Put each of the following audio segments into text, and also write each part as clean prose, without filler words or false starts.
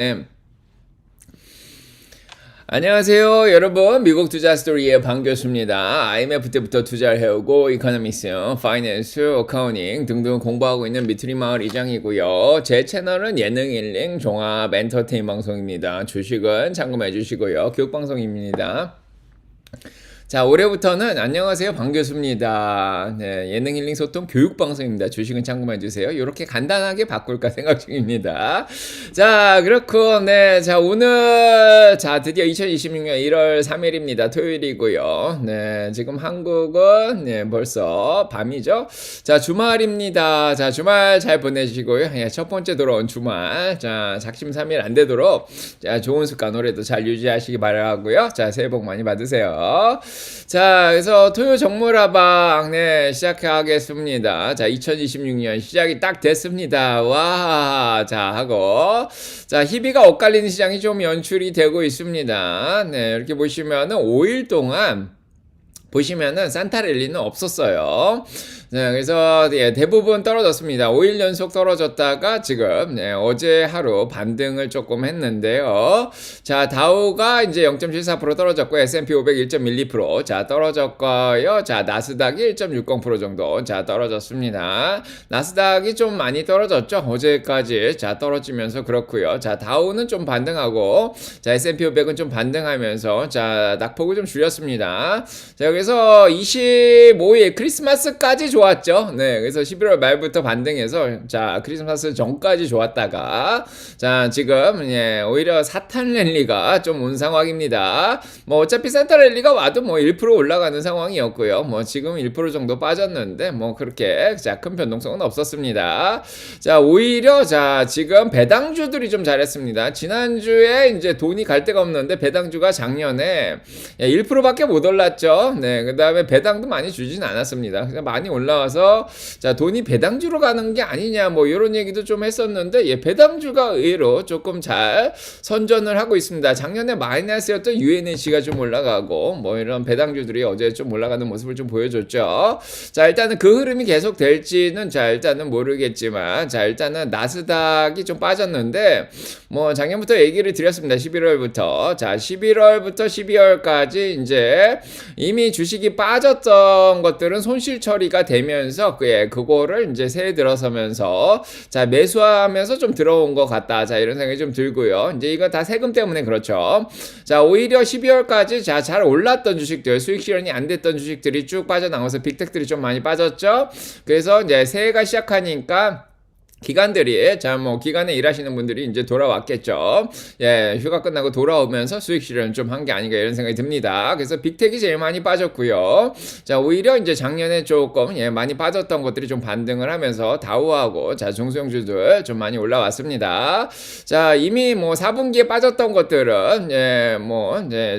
네. 안녕하세요 여러분, 미국 투자 스토리의 방 교수입니다. IMF 때부터 투자를 해오고 이코노믹스, 파이낸스, 어카운팅 등등 공부하고 있는 미트리 마을 이장이고요. 제 채널은 예능 힐링 종합 엔터테인 방송입니다. 주식은 참고해 주시고요. 교육방송입니다. 자, 올해부터는 안녕하세요 방 교수입니다. 네, 예능 힐링 소통 교육 방송입니다. 주식은 참고해 주세요. 이렇게 간단하게 바꿀까 생각 중입니다. 자, 그렇고 자 오늘 드디어 2026년 1월 3일입니다. 토요일이고요. 네, 지금 한국은 벌써 밤이죠. 자, 주말입니다. 자, 주말 잘 보내시고요. 첫 번째 돌아온 주말. 자, 작심삼일 안 되도록 좋은 습관 올해도 잘 유지하시기 바라고요. 자, 새해 복 많이 받으세요. 자, 그래서 토요 정모라방 시작하겠습니다. 자, 2026년 시작이 딱 됐습니다. 와, 자 하고 희비가 엇갈리는 시장이 좀 연출이 되고 있습니다. 네, 이렇게 보시면은 5일 동안 보시면은 산타랠리는 없었어요. 네, 그래서 대부분 떨어졌습니다. 5일 연속 떨어졌다가 지금 어제 하루 반등을 조금 했는데요. 자, 다우가 이제 0.74% 떨어졌고 S&P 500 1.12% 자 떨어졌고요. 자, 나스닥이 1.60% 정도 떨어졌습니다. 나스닥이 좀 많이 떨어졌죠. 어제까지 떨어지면서 그렇고요. 자, 다우는 좀 반등하고 자, S&P 500은 좀 반등하면서 낙폭을 좀 줄였습니다. 자, 그래서 25일 크리스마스까지 좋았죠. 네, 그래서 11월 말부터 반등해서 크리스마스 전까지 좋았다가 지금 오히려 사탄 랠리가 좀 온 상황입니다. 뭐 어차피 산타 랠리가 와도 1% 올라가는 상황이었고요. 지금 1% 정도 빠졌는데 그렇게 큰 변동성은 없었습니다. 자, 오히려 지금 배당주들이 좀 잘했습니다. 지난주에 이제 돈이 갈 데가 없는데 배당주가 작년에 1%밖에 못 올랐죠. 네, 그 다음에 배당도 많이 주진 않았습니다. 그냥 많이 올라와서 돈이 배당주로 가는 게 아니냐 이런 얘기도 좀 했었는데 배당주가 의외로 조금 잘 선전을 하고 있습니다. 작년에 마이너스였던 UNH가 좀 올라가고 이런 배당주들이 어제 좀 올라가는 모습을 좀 보여줬죠. 자, 일단은 그 흐름이 계속 될지는 일단은 모르겠지만 일단은 나스닥이 좀 빠졌는데 작년부터 얘기를 드렸습니다. 11월부터 11월부터 12월까지 이제 이미 주식이 빠졌던 것들은 손실 처리가 되면서 그거를 이제 새해 들어서면서 매수하면서 좀 들어온 것 같다. 이런 생각이 좀 들고요. 이제 이거 다 세금 때문에 그렇죠. 자, 오히려 12월까지 잘 올랐던 주식들, 수익 실현이 안 됐던 주식들이 쭉 빠져나와서 빅텍들이 좀 많이 빠졌죠. 그래서 이제 새해가 시작하니까 기관들이 기관에 일하시는 분들이 이제 돌아왔겠죠. 휴가 끝나고 돌아오면서 수익 실현 좀 한 게 아닌가 이런 생각이 듭니다. 그래서 빅텍이 제일 많이 빠졌고요. 자, 오히려 이제 작년에 조금 많이 빠졌던 것들이 좀 반등을 하면서 다우하고 중소형주들 좀 많이 올라왔습니다. 자, 이미 4분기에 빠졌던 것들은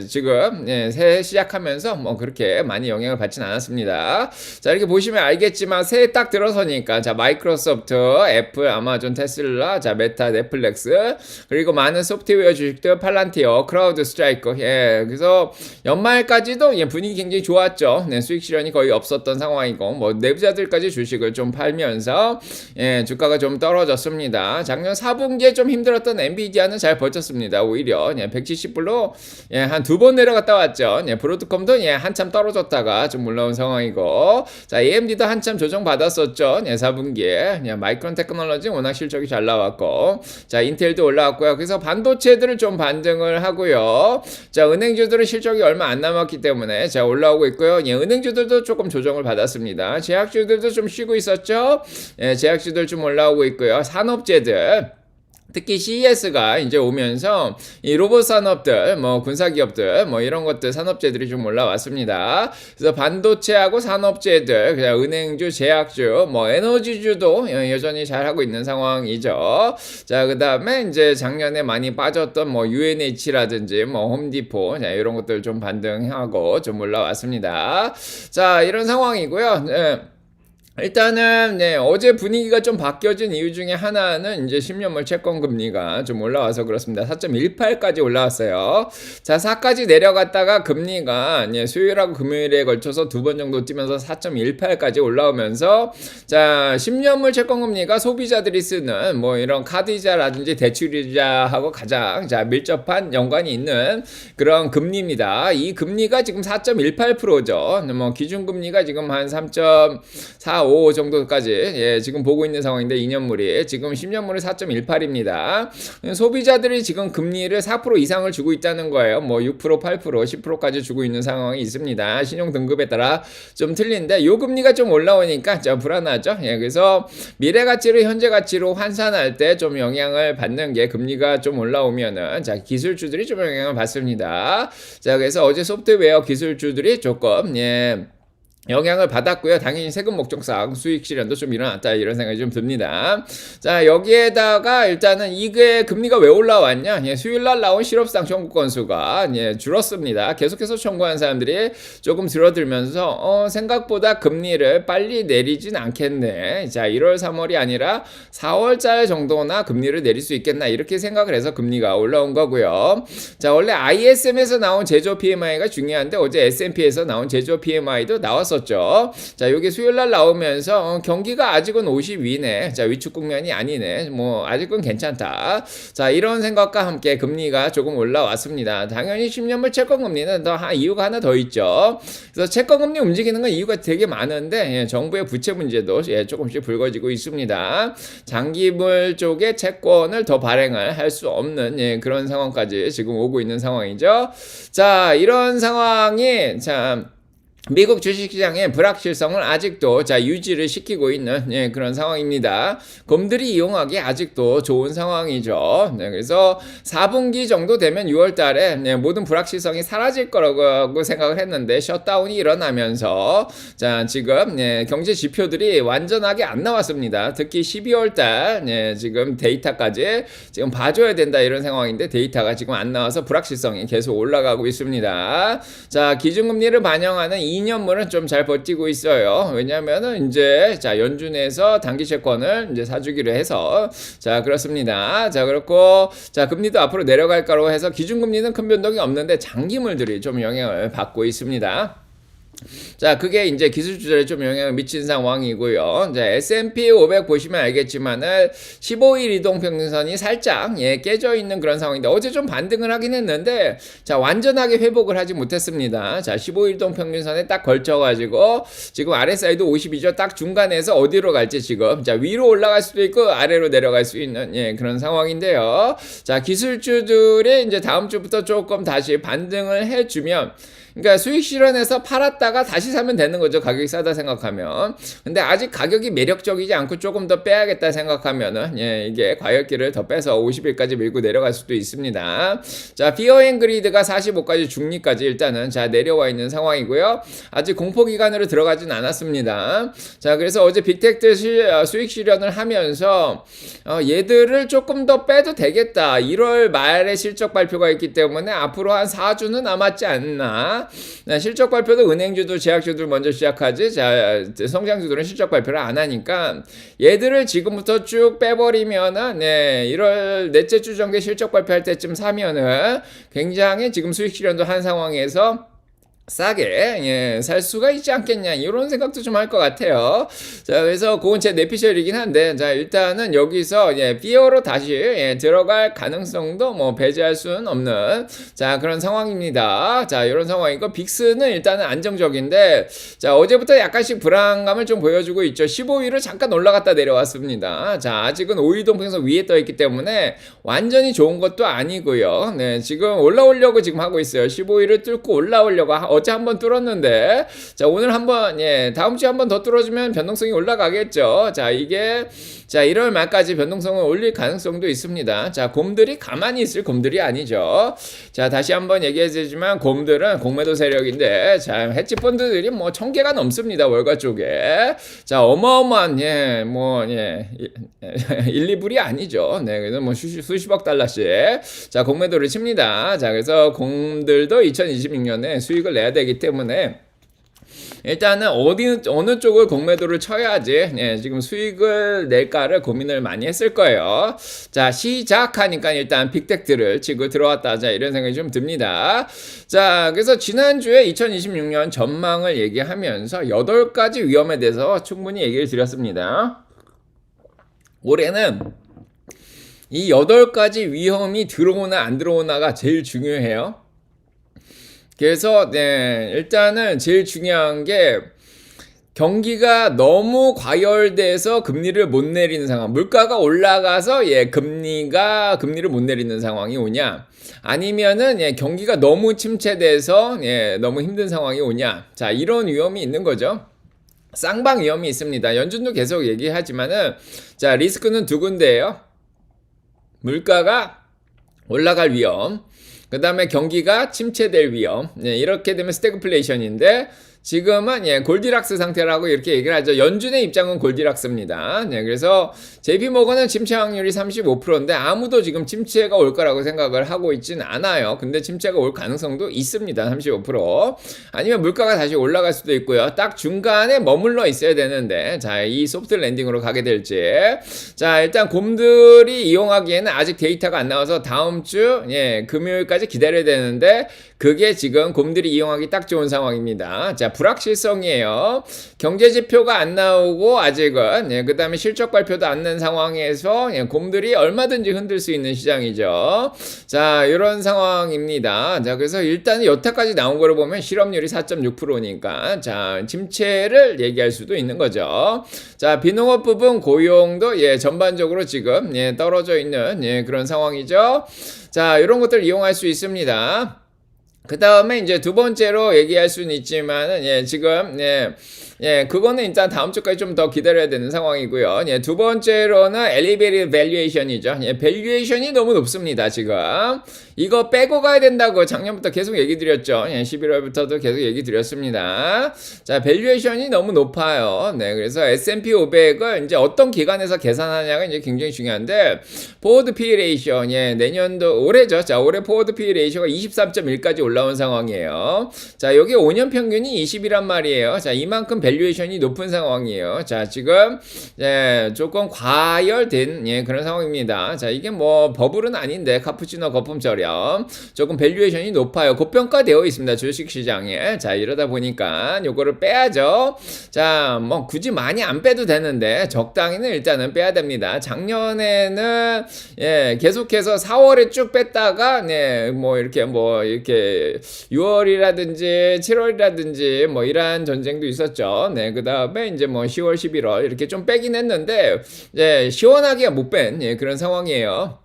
지금 새해 시작하면서 그렇게 많이 영향을 받진 않았습니다. 자, 이렇게 보시면 알겠지만 새해 딱 들어서니까 마이크로소프트, 애플, 아마존, 테슬라, 메타, 넷플릭스, 그리고 많은 소프트웨어 주식들, 팔란티어, 크라우드 스트라이커. 그래서 연말까지도 분위기 굉장히 좋았죠. 수익 실현이 거의 없었던 상황이고, 내부자들까지 주식을 좀 팔면서 주가가 좀 떨어졌습니다. 작년 4분기에 좀 힘들었던 엔비디아는 잘 버텼습니다. 오히려 170불로 한 두 번 내려갔다 왔죠. 브로드컴도 한참 떨어졌다가 좀 올라온 상황이고, 자, AMD도 한참 조정 받았었죠. 4분기에 마이크론 테크놀로지 워낙 실적이 잘 나왔고, 자, 인텔도 올라왔고요. 그래서 반도체들을 좀 반등을 하고요. 자, 은행주들은 실적이 얼마 안 남았기 때문에 올라오고 있고요. 은행주들도 조금 조정을 받았습니다. 제약주들도 좀 쉬고 있었죠. 제약주들 좀 올라오고 있고요. 산업재들, 특히 CES가 이제 오면서 이 로봇 산업들, 군사기업들, 이런 것들 산업재들이 좀 올라왔습니다. 그래서 반도체하고 산업재들, 그냥 은행주, 제약주, 에너지주도 여전히 잘 하고 있는 상황이죠. 자, 그 다음에 이제 작년에 많이 빠졌던 UNH라든지 홈디포, 이런 것들 좀 반등하고 좀 올라왔습니다. 자, 이런 상황이고요. 일단은 네, 어제 분위기가 좀 바뀌어진 이유 중에 하나는 이제 10년물 채권 금리가 좀 올라와서 그렇습니다. 4.18까지 올라왔어요. 자, 4까지 내려갔다가 금리가 수요일하고 금요일에 걸쳐서 두 번 정도 뛰면서 4.18까지 올라오면서 자, 10년물 채권 금리가 소비자들이 쓰는 뭐 이런 카드이자라든지 대출이자하고 가장 자, 밀접한 연관이 있는 그런 금리입니다. 이 금리가 지금 4.18%죠. 뭐 기준 금리가 지금 한 3.4 5 정도까지 지금 보고 있는 상황인데 2년물이 지금 10년물이 4.18입니다. 소비자들이 지금 금리를 4% 이상을 주고 있다는 거예요. 뭐 6%, 8%, 10%까지 주고 있는 상황이 있습니다. 신용 등급에 따라 좀 틀린데 요 금리가 좀 올라오니까 좀 불안하죠. 그래서 미래 가치를 현재 가치로 환산할 때 좀 영향을 받는 게 금리가 좀 올라오면은 자, 기술주들이 좀 영향을 받습니다. 자, 그래서 어제 소프트웨어 기술주들이 조금 영향을 받았고요. 당연히 세금 목적상 수익 실현도 좀 일어났다 이런 생각이 좀 듭니다. 자, 여기에다가 일단은 이게 금리가 왜 올라왔냐? 수요일날 나온 실업상 청구 건수가 줄었습니다. 계속해서 청구한 사람들이 조금 줄어들면서 생각보다 금리를 빨리 내리진 않겠네. 자, 1월 3월이 아니라 4월달 정도나 금리를 내릴 수 있겠나 이렇게 생각을 해서 금리가 올라온 거고요. 자, 원래 ISM에서 나온 제조 PMI가 중요한데 어제 S&P에서 나온 제조 PMI도 나왔습니다. 자, 여기 수요일날 나오면서 경기가 아직은 50위네. 자, 위축 국면이 아니네. 뭐 아직은 괜찮다. 자, 이런 생각과 함께 금리가 조금 올라왔습니다. 당연히 10년물 채권 금리는 이유가 하나 더 있죠. 그래서 채권 금리 움직이는 건 이유가 되게 많은데 정부의 부채 문제도 조금씩 불거지고 있습니다. 장기물 쪽에 채권을 더 발행을 할 수 없는 그런 상황까지 지금 오고 있는 상황이죠. 자, 이런 상황이 참 미국 주식시장의 불확실성을 아직도 유지를 시키고 있는 그런 상황입니다. 곰들이 이용하기 아직도 좋은 상황이죠. 그래서 4분기 정도 되면 6월 달에 모든 불확실성이 사라질 거라고 생각을 했는데 셧다운이 일어나면서 자, 지금 경제 지표들이 완전하게 안 나왔습니다. 특히 12월 달 지금 데이터까지 지금 봐줘야 된다 이런 상황인데 데이터가 지금 안 나와서 불확실성이 계속 올라가고 있습니다. 자, 기준금리를 반영하는 2년물은 좀 잘 버티고 있어요. 왜냐면은 이제 자, 연준에서 단기 채권을 이제 사주기로 해서 자, 그렇습니다. 자, 그렇고 자, 금리도 앞으로 내려갈 거라고 해서 기준금리는 큰 변동이 없는데 장기물들이 좀 영향을 받고 있습니다. 자, 그게 이제 기술주들에 좀 영향을 미친 상황이고요. 자, S&P 500 보시면 알겠지만은 15일 이동평균선이 살짝 깨져 있는 그런 상황인데 어제 좀 반등을 하긴 했는데 자, 완전하게 회복을 하지 못했습니다. 자, 15일 이동평균선에 딱 걸쳐가지고 지금 RSI도 50이죠. 딱 중간에서 어디로 갈지 지금 자, 위로 올라갈 수도 있고 아래로 내려갈 수 있는 그런 상황인데요. 자, 기술주들이 이제 다음 주부터 조금 다시 반등을 해주면 그러니까 수익 실현해서 팔았다가 다시 사면 되는 거죠. 가격이 싸다 생각하면. 근데 아직 가격이 매력적이지 않고 조금 더 빼야겠다 생각하면은 이게 과열기를 더 빼서 50일까지 밀고 내려갈 수도 있습니다. 자, 피어 앤 그리드가 45까지 중리까지 일단은 자, 내려와 있는 상황이고요. 아직 공포 기간으로 들어가진 않았습니다. 자, 그래서 어제 빅텍들 수익 실현을 하면서 얘들을 조금 더 빼도 되겠다. 1월 말에 실적 발표가 있기 때문에 앞으로 한 4주는 남았지 않나. 실적 발표도 은행주도 제약주들 먼저 시작하지. 자, 성장주들은 실적 발표를 안 하니까 얘들을 지금부터 쭉 빼버리면은 1월 넷째 주 정도에 실적 발표할 때쯤 사면은 굉장히 지금 수익 실현도 한 상황에서 싸게 살 수가 있지 않겠냐 이런 생각도 좀 할 것 같아요. 자, 그래서 그건 제 내피셜이긴 한데 자, 일단은 여기서 피어로 다시 들어갈 가능성도 뭐 배제할 수는 없는 자, 그런 상황입니다. 자, 이런 상황이고 빅스는 일단은 안정적인데 자, 어제부터 약간씩 불안감을 좀 보여주고 있죠. 15일을 잠깐 올라갔다 내려왔습니다. 자, 아직은 5일동평선 위에 떠 있기 때문에 완전히 좋은 것도 아니고요. 지금 올라오려고 지금 하고 있어요. 15일을 뚫고 올라오려고 어제 한번 뚫었는데 자, 오늘 한번 다음 주에 한번 더 뚫어주면 변동성이 올라가겠죠. 자, 이게 자, 1월 말까지 변동성을 올릴 가능성도 있습니다. 자, 곰들이 가만히 있을 곰들이 아니죠. 자, 다시 한번 얘기해주지만 곰들은 공매도 세력인데 자, 헤지펀드들이 뭐 1000개가 넘습니다. 월가 쪽에. 자, 어마어마한 1, 2불이 아니죠. 그래서 뭐 수십억 달러씩 자, 공매도를 칩니다. 자, 그래서 곰들도 2026년에 수익을 내야 되기 때문에 일단은 어느 쪽을 공매도를 쳐야지 지금 수익을 낼까를 고민을 많이 했을 거예요. 자, 시작하니까 일단 빅텍들을 치고 들어왔다. 자, 이런 생각이 좀 듭니다. 자, 그래서 지난주에 2026년 전망을 얘기하면서 8가지 위험에 대해서 충분히 얘기를 드렸습니다. 올해는 이 8가지 위험이 들어오나 안 들어오나가 제일 중요해요. 그래서 일단은 제일 중요한 게 경기가 너무 과열돼서 금리를 못 내리는 상황, 물가가 올라가서 금리를 못 내리는 상황이 오냐, 아니면은 경기가 너무 침체돼서 너무 힘든 상황이 오냐. 자, 이런 위험이 있는 거죠. 쌍방 위험이 있습니다. 연준도 계속 얘기하지만은 자, 리스크는 두 군데예요. 물가가 올라갈 위험, 그 다음에 경기가 침체될 위험. 이렇게 되면 스태그플레이션인데 지금은 골디락스 상태라고 이렇게 얘기를 하죠. 연준의 입장은 골디락스입니다. 그래서 JP모건은 침체 확률이 35%인데 아무도 지금 침체가 올 거라고 생각을 하고 있진 않아요. 근데 침체가 올 가능성도 있습니다. 35%. 아니면 물가가 다시 올라갈 수도 있고요. 딱 중간에 머물러 있어야 되는데, 자, 이 소프트 랜딩으로 가게 될지. 자, 일단 곰들이 이용하기에는 아직 데이터가 안 나와서 다음 주 금요일까지 기다려야 되는데, 그게 지금 곰들이 이용하기 딱 좋은 상황입니다. 자, 불확실성이에요. 경제지표가 안 나오고 아직은, 그 다음에 실적 발표도 안 난 상황에서 곰들이 얼마든지 흔들 수 있는 시장이죠. 자, 이런 상황입니다. 자, 그래서 일단 여태까지 나온 거를 보면 실업률이 4.6%니까 자, 침체를 얘기할 수도 있는 거죠. 자, 비농업 부분 고용도 전반적으로 지금 떨어져 있는 그런 상황이죠. 자, 이런 것들 이용할 수 있습니다. 그 다음에 이제 두 번째로 얘기할 수는 있지만은, 지금, 그거는 일단 다음 주까지 좀 더 기다려야 되는 상황이고요. 두 번째로는 엘리베이티드 밸류에이션이죠. 밸류에이션이 너무 높습니다, 지금. 이거 빼고 가야 된다고 작년부터 계속 얘기 드렸죠. 11월부터도 계속 얘기 드렸습니다. 자, 밸류에이션이 너무 높아요. 그래서 S&P 500을 이제 어떤 기관에서 계산하냐가 이제 굉장히 중요한데, 포워드 PE 레이쇼, 내년도, 올해죠. 자, 올해 포워드 PE 레이쇼가 23.1까지 올라온 상황이에요. 자, 여기 5년 평균이 20이란 말이에요. 자, 이만큼 밸류에이션이 높은 상황이에요. 자, 지금 조금 과열된 그런 상황입니다. 자, 이게 뭐 버블은 아닌데 카푸치노 거품처럼 조금 밸류에이션이 높아요. 고평가되어 있습니다. 주식시장에. 자, 이러다 보니까 요거를 빼야죠. 자, 뭐 굳이 많이 안 빼도 되는데 적당히는 일단은 빼야 됩니다. 작년에는 계속해서 4월에 쭉 뺐다가 뭐 이렇게 6월이라든지 7월이라든지 뭐 이러한 전쟁도 있었죠. 그 다음에 이제 뭐 10월, 11월 이렇게 좀 빼긴 했는데 시원하게 못 뺀 그런 상황이에요.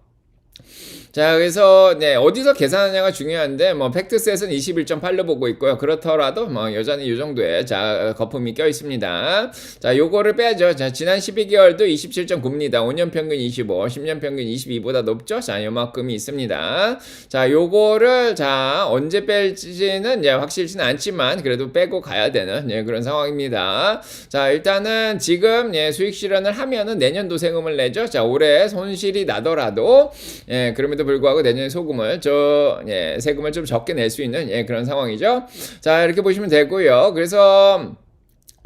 자, 그래서 어디서 계산하냐가 중요한데 뭐 팩트셋은 21.8로 보고 있고요. 그렇더라도 뭐 여전히 이 정도의 거품이 껴 있습니다. 자, 요거를 빼야죠. 자, 지난 12개월도 27.9입니다. 5년 평균 25, 10년 평균 22보다 높죠. 자, 요만큼이 있습니다. 자, 요거를 언제 뺄지는 확실치는 않지만 그래도 빼고 가야 되는 그런 상황입니다. 자, 일단은 지금 수익 실현을 하면은 내년도 세금을 내죠. 자, 올해 손실이 나더라도 그럼에도 불구하고 내년에 세금을 좀 적게 낼 수 있는 그런 상황이죠. 자, 이렇게 보시면 되고요. 그래서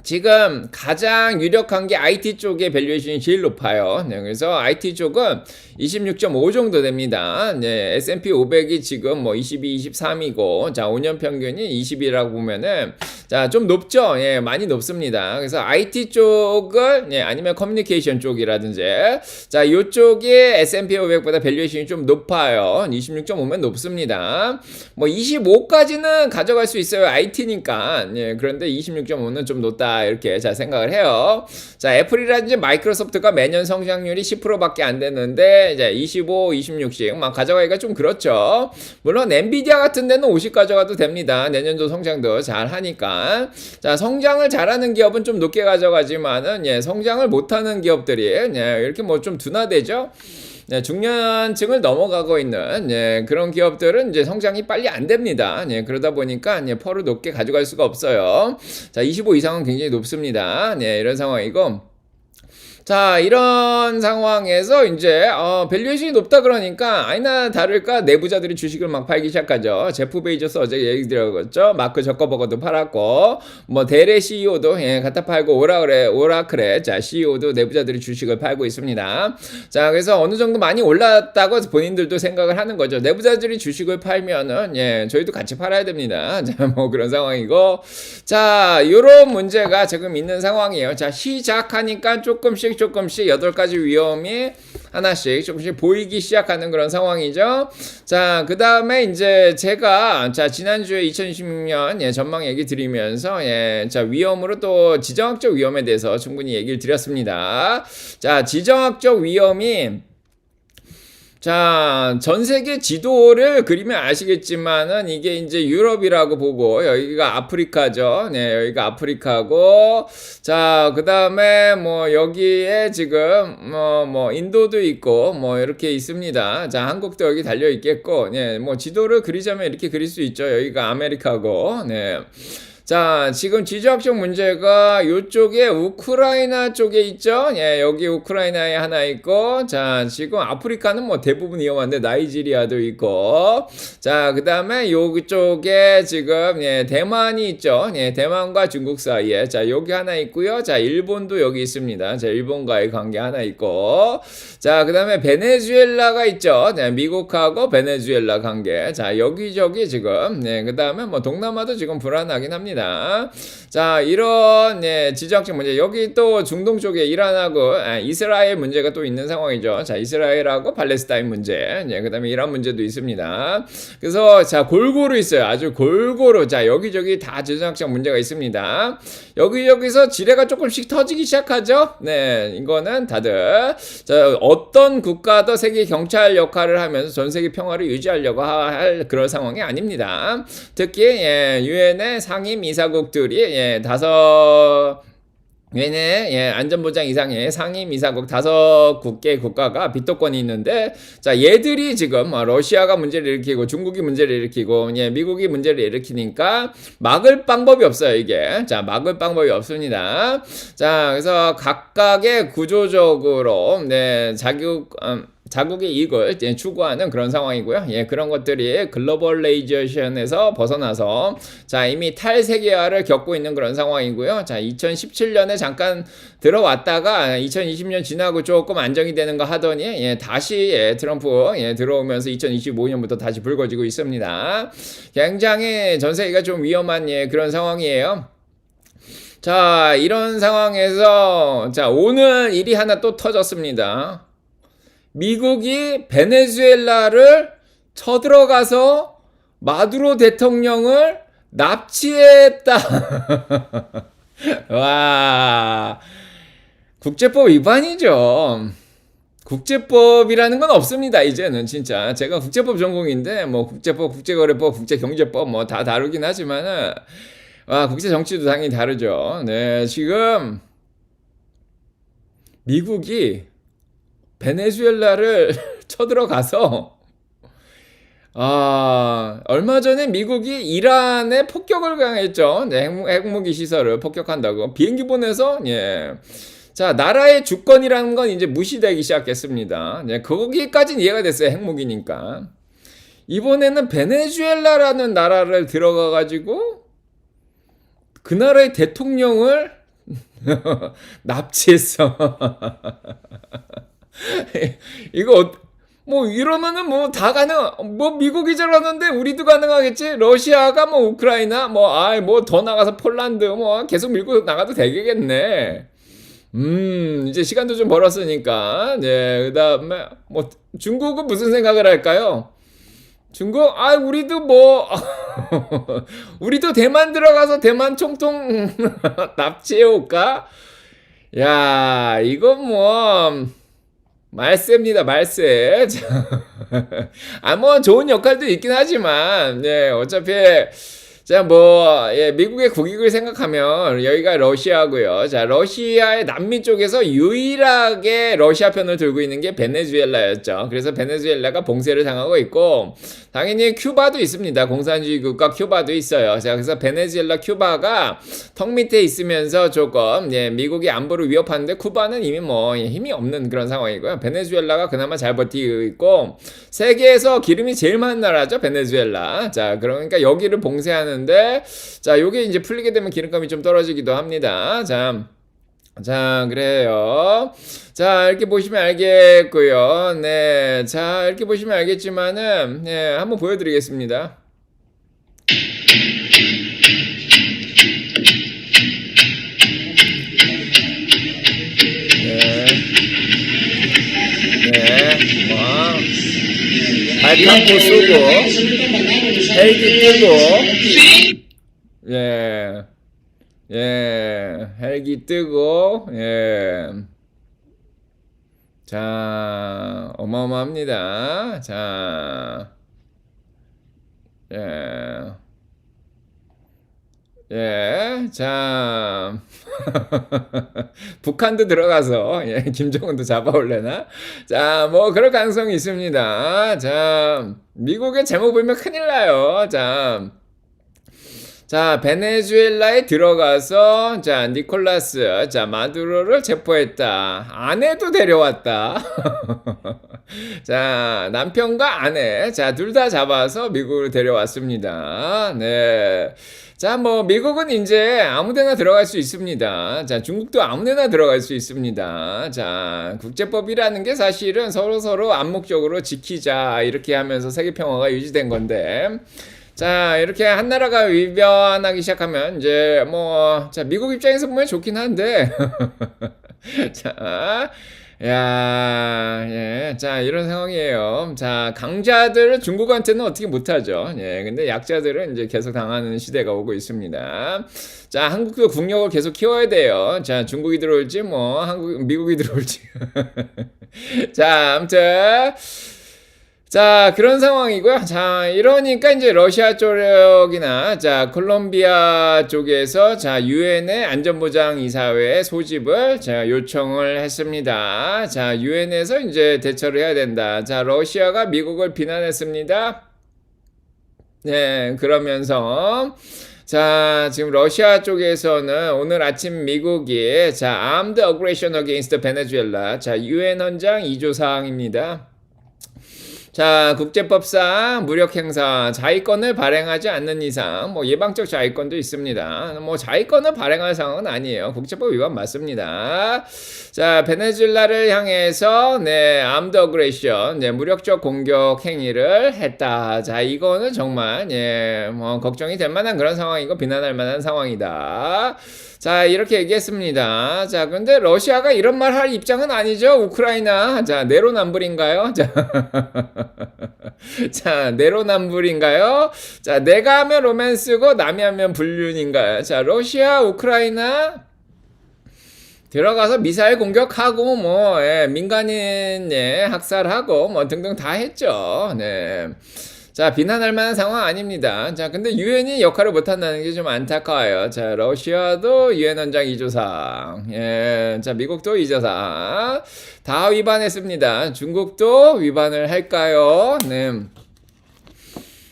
지금 가장 유력한 게 IT 쪽의 밸류에이션이 제일 높아요. 그래서 IT 쪽은 26.5 정도 됩니다. S&P 500이 지금 뭐 22, 23이고, 자, 5년 평균이 20이라고 보면은, 자, 좀 높죠? 많이 높습니다. 그래서 IT 쪽을, 아니면 커뮤니케이션 쪽이라든지, 자, 요쪽이 S&P 500보다 밸류에이션이 좀 높아요. 26.5면 높습니다. 뭐 25까지는 가져갈 수 있어요. IT니까. 그런데 26.5는 좀 높다. 이렇게 자 생각을 해요. 자, 애플이라든지 마이크로소프트가 매년 성장률이 10%밖에 안 되는데 이제 25, 26씩 막 가져가기가 좀 그렇죠. 물론 엔비디아 같은 데는 50 가져가도 됩니다. 내년도 성장도 잘 하니까. 자, 성장을 잘하는 기업은 좀 높게 가져가지만은 성장을 못하는 기업들이 이렇게 뭐 좀 둔화되죠. 중년층을 넘어가고 있는 그런 기업들은 이제 성장이 빨리 안 됩니다. 그러다 보니까 펄을 높게 가져갈 수가 없어요. 자, 25 이상은 굉장히 높습니다. 이런 상황이고. 자, 이런 상황에서 이제 밸류에이션이 높다 그러니까 아니나 다를까 내부자들이 주식을 막 팔기 시작하죠. 제프 베이조스 어제 얘기 드렸죠. 마크 저커버거도 팔았고 뭐 데레 CEO도 갖다 팔고 오라클의 자 CEO도 내부자들이 주식을 팔고 있습니다. 자, 그래서 어느 정도 많이 올랐다고 본인들도 생각을 하는 거죠. 내부자들이 주식을 팔면은 저희도 같이 팔아야 됩니다. 자, 뭐 그런 상황이고, 자, 요런 문제가 지금 있는 상황이에요. 자, 시작하니까 조금씩 8가지 위험이 하나씩 조금씩 보이기 시작하는 그런 상황이죠. 자, 그 다음에 이제 제가 지난주에 2020년 전망 얘기 드리면서 자, 위험으로 또 지정학적 위험에 대해서 충분히 얘기를 드렸습니다. 자, 지정학적 위험이 자, 전 세계 지도를 그리면 아시겠지만은 이게 이제 유럽이라고 보고 여기가 아프리카죠. 네, 여기가 아프리카고, 자, 그 다음에 뭐 여기에 지금 뭐 인도도 있고 뭐 이렇게 있습니다. 자, 한국도 여기 달려 있겠고, 네, 뭐 지도를 그리자면 이렇게 그릴 수 있죠. 여기가 아메리카고, 네. 자, 지금 지정학적 문제가 요쪽에 우크라이나 쪽에 있죠. 예, 여기 우크라이나에 하나 있고, 자, 지금 아프리카는 뭐 대부분 위험한데 나이지리아도 있고, 자, 그 다음에 요쪽에 지금 대만이 있죠. 예, 대만과 중국 사이에, 자, 여기 하나 있고요. 자, 일본도 여기 있습니다. 자, 일본과의 관계 하나 있고, 자, 그 다음에 베네수엘라가 있죠. 네, 미국하고 베네수엘라 관계. 자, 여기저기 지금, 그 다음에 뭐 동남아도 지금 불안하긴 합니다. 자, 이런 지정학적 문제, 여기 또 중동 쪽에 이란하고 이스라엘 문제가 또 있는 상황이죠. 자, 이스라엘하고 팔레스타인 문제, 그 다음에 이란 문제도 있습니다. 그래서 자, 골고루 있어요. 아주 골고루. 자, 여기저기 다 지정학적 문제가 있습니다. 여기저기서 지뢰가 조금씩 터지기 시작하죠. 네, 이거는 다들 자, 어떤 국가도 세계 경찰 역할을 하면서 전 세계 평화를 유지하려고 할 그런 상황이 아닙니다. 특히 유엔의 상임 이사국들이 얘네 안전보장 이상의 상임 이사국 5개 국가가 비토권이 있는데, 자, 얘들이 지금 러시아가 문제를 일으키고 중국이 문제를 일으키고 미국이 문제를 일으키니까 막을 방법이 없어요. 이게 자, 막을 방법이 없습니다. 자, 그래서 각각의 구조적으로 자국의 이익을 추구하는 그런 상황이고요. 그런 것들이 글로벌레이제이션에서 벗어나서 자, 이미 탈세계화를 겪고 있는 그런 상황이고요. 자, 2017년에 잠깐 들어왔다가 2020년 지나고 조금 안정이 되는 거 하더니 다시 트럼프 들어오면서 2025년부터 다시 불거지고 있습니다. 굉장히 전 세계가 좀 위험한 그런 상황이에요. 자, 이런 상황에서 자, 오늘 일이 하나 또 터졌습니다. 미국이 베네수엘라를 쳐들어가서 마두로 대통령을 납치했다. 와, 국제법 위반이죠. 국제법이라는 건 없습니다. 이제는 진짜 제가 국제법 전공인데 뭐 국제법, 국제거래법, 국제경제법 뭐 다 다루긴 하지만은 국제정치도 당연히 다르죠. 네, 지금 미국이 베네수엘라를 쳐들어가서 얼마 전에 미국이 이란에 폭격을 가했죠. 핵무기 시설을 폭격한다고 비행기 보내서 자, 나라의 주권이라는 건 이제 무시되기 시작했습니다. 거기까지는 이해가 됐어요. 핵무기니까. 이번에는 베네수엘라라는 나라를 들어가 가지고 그 나라의 대통령을 납치했어. 이거 뭐 이러면은 뭐 다 뭐 미국이 저러는데 우리도 가능하겠지. 러시아가 뭐 우크라이나 뭐 더 나가서 폴란드 뭐 계속 밀고 나가도 되겠네. 이제 시간도 좀 벌었으니까. 그다음에 뭐 중국은 무슨 생각을 할까요? 중국 우리도 우리도 대만 들어가서 대만 총통 납치해 올까? 야, 이거 뭐 말세입니다, 말세. 뭐 좋은 역할도 있긴 하지만, 어차피 자, 뭐, 예, 미국의 국익을 생각하면 여기가 러시아고요. 자, 러시아의 남미 쪽에서 유일하게 러시아 편을 들고 있는 게 베네수엘라였죠. 그래서 베네수엘라가 봉쇄를 당하고 있고, 당연히 큐바도 있습니다. 공산주의 국가 큐바도 있어요. 자, 그래서 베네수엘라, 큐바가 턱 밑에 있으면서 조금, 예, 미국이 안보를 위협하는데, 쿠바는 이미 뭐, 예, 힘이 없는 그런 상황이고요. 베네수엘라가 그나마 잘 버티고 있고, 세계에서 기름이 제일 많은 나라죠, 베네수엘라. 자, 그러니까 여기를 봉쇄하는데, 자, 요게 이제 풀리게 되면 기름값이 좀 떨어지기도 합니다. 자, 그래요. 자, 이렇게 보시면 알겠고요. 네. 자, 이렇게 보시면 알겠지만은, 네, 한번 보여드리겠습니다. 발판포 쏘고, 헬기 뜨고, 헬기 뜨고, 자, 어마어마합니다. 자, 자, 북한도 들어가서, 김정은도 잡아올래나? 자, 뭐, 그럴 가능성이 있습니다. 자, 미국의 제목 보면 큰일 나요. 자, 베네수엘라에 들어가서, 자, 니콜라스, 자, 마두로를 체포했다. 아내도 데려왔다. 자, 남편과 아내, 자, 둘 다 잡아서 미국으로 데려왔습니다. 네. 자, 뭐, 미국은 이제 아무데나 들어갈 수 있습니다. 자, 중국도 아무데나 들어갈 수 있습니다. 자, 국제법이라는 게 사실은 서로 암묵적으로 지키자, 이렇게 하면서 세계 평화가 유지된 건데, 자, 이렇게 한 나라가 위변하기 시작하면, 이제, 뭐, 자, 미국 입장에서 보면 좋긴 한데, 자, 자, 이런 상황이에요. 자, 강자들은 중국한테는 어떻게 못하죠. 근데 약자들은 이제 계속 당하는 시대가 오고 있습니다. 자, 한국도 국력을 계속 키워야 돼요. 자, 중국이 들어올지, 뭐, 미국이 들어올지. 자, 아무튼. 자, 그런 상황이고요. 자, 이러니까 이제 러시아 쪽이나, 자, 콜롬비아 쪽에서, 자, 유엔의 안전보장이사회 소집을, 자, 요청을 했습니다. 자, 유엔에서 이제 대처를 해야 된다. 자, 러시아가 미국을 비난했습니다. 네, 그러면서, 자, 지금 러시아 쪽에서는 오늘 아침 미국이, 자, Armed Aggression Against Venezuela, 자, 유엔 헌장 2조 사항입니다. 자, 국제법상 무력행사, 자위권을 발행하지 않는 이상, 뭐 예방적 자위권도 있습니다. 뭐 자위권을 발행할 상황은 아니에요. 국제법 위반 맞습니다. 자, 베네수엘라를 향해서, 네, armed aggression, 네, 무력적 공격 행위를 했다. 자, 이거는 정말, 뭐 걱정이 될 만한 그런 상황이고 비난할 만한 상황이다. 자, 이렇게 얘기했습니다. 자, 근데 러시아가 이런 말 할 입장은 아니죠. 우크라이나. 자, 내로남불인가요? 자, 자, 내로남불인가요? 자, 내가 하면 로맨스고 남이 하면 불륜인가요? 자, 러시아, 우크라이나 들어가서 미사일 공격하고 뭐 민간인 학살하고 뭐 등등 다 했죠. 네. 자, 비난할 만한 상황 아닙니다. 자, 근데 유엔이 역할을 못한다는 게 좀 안타까워요. 자, 러시아도 유엔 헌장 2조상, 자, 미국도 2조상 다 위반했습니다. 중국도 위반을 할까요? 네.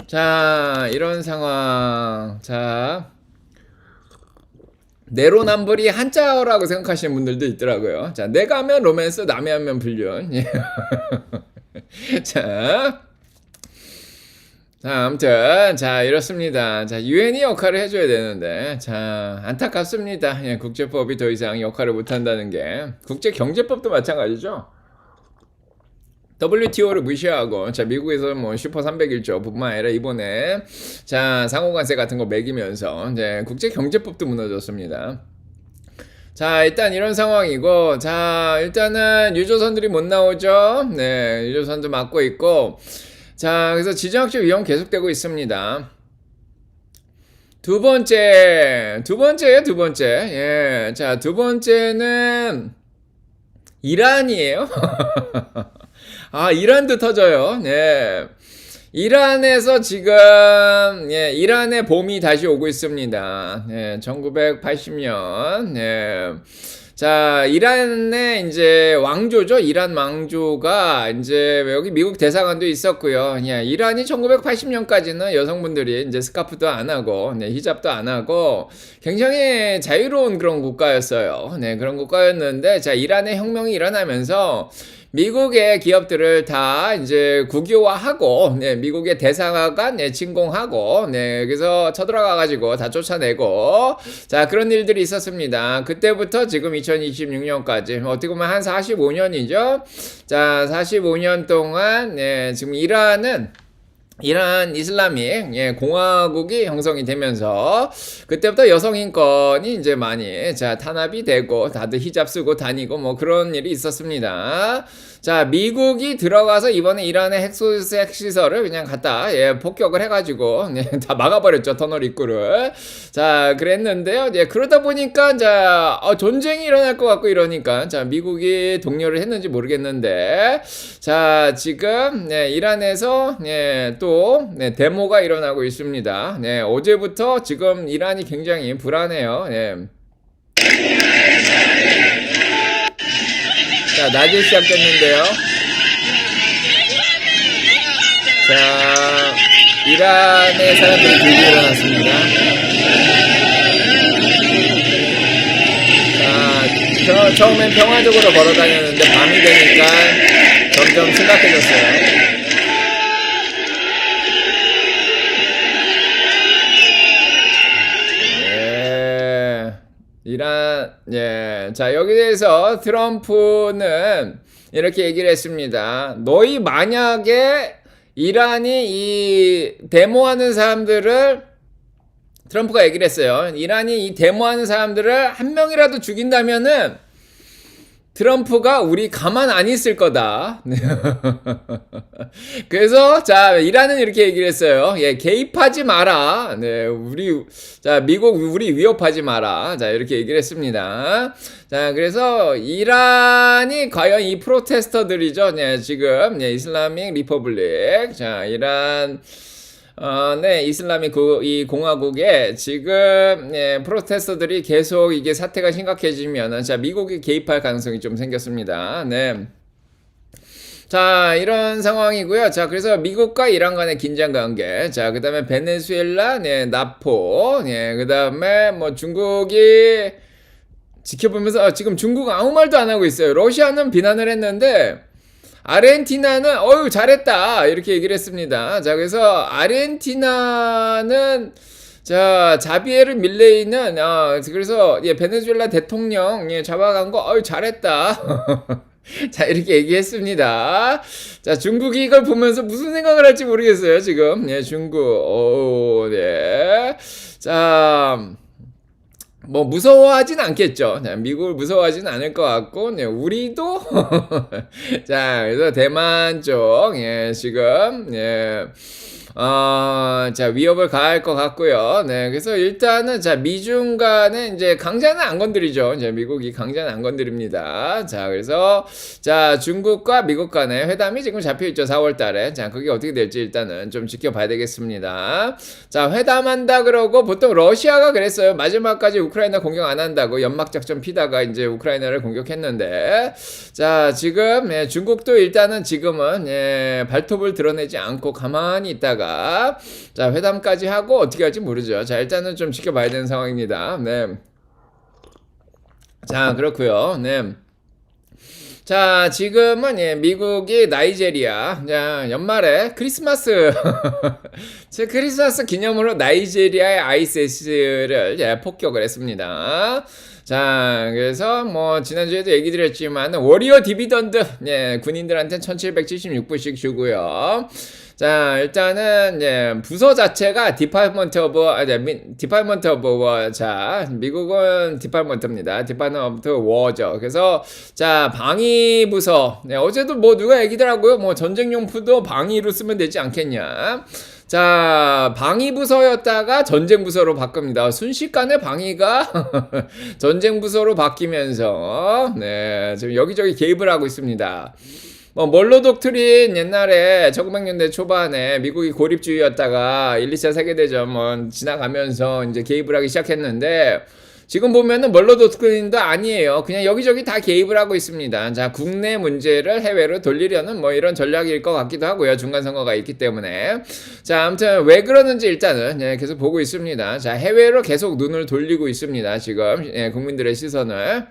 자, 이런 상황. 자, 내로남불이 한자어라고 생각하시는 분들도 있더라고요. 자, 내가 하면 로맨스, 남이 하면 불륜. 자, 아무튼, 자, 이렇습니다. 자, 유엔이 역할을 해줘야 되는데, 자, 안타깝습니다. 국제법이 더 이상 역할을 못한다는 게. 국제경제법도 마찬가지죠. WTO를 무시하고, 자, 미국에서 뭐 슈퍼 301조 뿐만 아니라 이번에, 자, 상호관세 같은 거 매기면서, 이제 국제경제법도 무너졌습니다. 자, 일단 이런 상황이고, 자, 일단은 유조선들이 못 나오죠. 네, 유조선도 막고 있고, 자, 그래서 지정학적 위험 계속되고 있습니다. 두 번째예요, 두 번째. 자, 두 번째는 이란이에요. 아, 이란도 터져요. 이란에서 지금 이란의 봄이 다시 오고 있습니다. 1980년. 자, 이란의 이제 왕조죠. 이란 왕조가 이제 여기 미국 대사관도 있었고요. 이란이 1980년까지는 여성분들이 이제 스카프도 안 하고, 히잡도 안 하고, 굉장히 자유로운 그런 국가였어요. 그런 국가였는데, 자, 이란의 혁명이 일어나면서, 미국의 기업들을 다 이제 국유화하고, 미국의 대사관 침공하고, 그래서 쳐들어가가지고 다 쫓아내고, 자, 그런 일들이 있었습니다. 그때부터 지금 2026년까지, 어떻게 보면 한 45년이죠? 자, 45년 동안, 지금 이란 이슬람익 공화국이 형성이 되면서 그때부터 여성 인권이 이제 많이 탄압이 되고 다들 히잡 쓰고 다니고 뭐 그런 일이 있었습니다. 자, 미국이 들어가서 이번에 이란의 핵시설을 그냥 갖다 폭격을 해가지고 다 막아버렸죠, 터널 입구를. 자, 그랬는데요. 그러다 보니까 전쟁이 일어날 것 같고 이러니까 미국이 독려를 했는지 모르겠는데, 자, 지금 이란에서 또 데모가 일어나고 있습니다. 어제부터 지금 이란이 굉장히 불안해요. 자, 낮에 시작됐는데요. 자, 이란의 사람들이 들고 일어났습니다. 자, 처음엔 평화적으로 걸어 다녔는데 밤이 되니까 점점 심각해졌어요. 자, 여기에서 트럼프는 이렇게 얘기를 했습니다. 너희 만약에 이란이 이 데모하는 사람들을, 트럼프가 얘기를 했어요. 이란이 이 데모하는 사람들을 한 명이라도 죽인다면은 트럼프가 우리 가만 안 있을 거다. 그래서 이란은 이렇게 얘기를 했어요. 개입하지 마라. 미국 우리 위협하지 마라. 이렇게 얘기를 했습니다. 자, 그래서 이란이 과연 이 프로테스터들이죠. 지금 이슬라믹 리퍼블릭. 자, 이란 이슬람이 이 공화국에 지금 프로테스터들이 계속 이게 사태가 심각해지면 미국이 개입할 가능성이 좀 생겼습니다. 자, 이런 상황이고요. 자, 그래서 미국과 이란 간의 긴장 관계. 자, 그 다음에 베네수엘라, 나포. 그 다음에 뭐 중국이 지켜보면서 지금 중국은 아무 말도 안 하고 있어요. 러시아는 비난을 했는데 아르헨티나는 잘했다 이렇게 얘기를 했습니다. 자, 그래서 아르헨티나는 자비에르 밀레이는 그래서 베네수엘라 대통령 잡아간 거 잘했다. 자, 이렇게 얘기했습니다. 자, 중국이 이걸 보면서 무슨 생각을 할지 모르겠어요, 지금. 중국. 자, 뭐 무서워하진 않겠죠. 미국을 무서워하진 않을 것 같고, 우리도 자, 그래서 대만 쪽 지금 위협을 가할 것 같고요. 그래서 일단은 미중 간에 이제 강자는 안 건드리죠. 미국이 강자는 안 건드립니다. 자, 그래서 중국과 미국 간의 회담이 지금 잡혀 있죠. 4월 달에. 자, 그게 어떻게 될지 일단은 좀 지켜봐야 되겠습니다. 자, 회담한다 그러고 보통 러시아가 그랬어요. 마지막까지 우크라이나 공격 안 한다고 연막 작전 피다가 이제 우크라이나를 공격했는데, 자, 지금 중국도 일단은 지금은 발톱을 드러내지 않고 가만히 있다가 회담까지 하고 어떻게 할지 모르죠. 자, 일단은 좀 지켜봐야 되는 상황입니다. 자, 그렇고요. 자, 지금은 미국이 나이제리아, 연말에 크리스마스 크리스마스 기념으로 나이제리아의 ISIS를 폭격을 했습니다. 자, 그래서 뭐 지난주에도 얘기 드렸지만 워리어 디비던드 군인들한테는 1776불씩 주고요. 자, 일단은 부서 자체가 디파트먼트 오브 워. 자, 미국은 디파트먼트입니다. 디파트먼트 워죠. 그래서 방위 부서. 어제도 뭐 누가 얘기더라고요. 뭐 전쟁용품도 방위로 쓰면 되지 않겠냐. 자, 방위부서였다가 전쟁부서로 바꿉니다. 순식간에 방위가 전쟁부서로 바뀌면서 지금 여기저기 개입을 하고 있습니다. 뭐 멀로 독트린 옛날에 1900년대 초반에 미국이 고립주의였다가 1, 2차 세계대전 뭐 지나가면서 이제 개입을 하기 시작했는데 지금 보면은 멀로 독트린도 아니에요. 그냥 여기저기 다 개입을 하고 있습니다. 자, 국내 문제를 해외로 돌리려는 뭐 이런 전략일 것 같기도 하고요. 중간선거가 있기 때문에. 자, 아무튼 왜 그러는지 일단은 계속 보고 있습니다. 자, 해외로 계속 눈을 돌리고 있습니다. 지금 국민들의 시선을.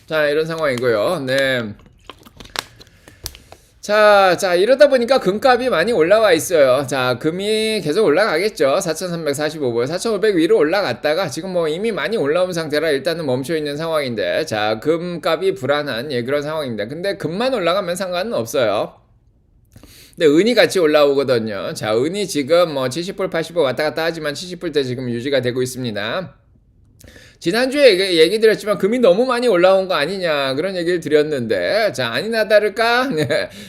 자, 이런 상황이고요. 네. 자, 이러다 보니까 금값이 많이 올라와 있어요. 자, 금이 계속 올라가겠죠. 4,345불, 4,500 위로 올라갔다가 지금 뭐 이미 많이 올라온 상태라 일단은 멈춰 있는 상황인데, 자, 금값이 불안한 그런 상황입니다. 근데 금만 올라가면 상관은 없어요. 근데 은이 같이 올라오거든요. 자, 은이 지금 뭐 70불, 80불 왔다 갔다 하지만 70불대 지금 유지가 되고 있습니다. 지난주에 얘기 드렸지만 금이 너무 많이 올라온 거 아니냐 그런 얘기를 드렸는데 자 아니나 다를까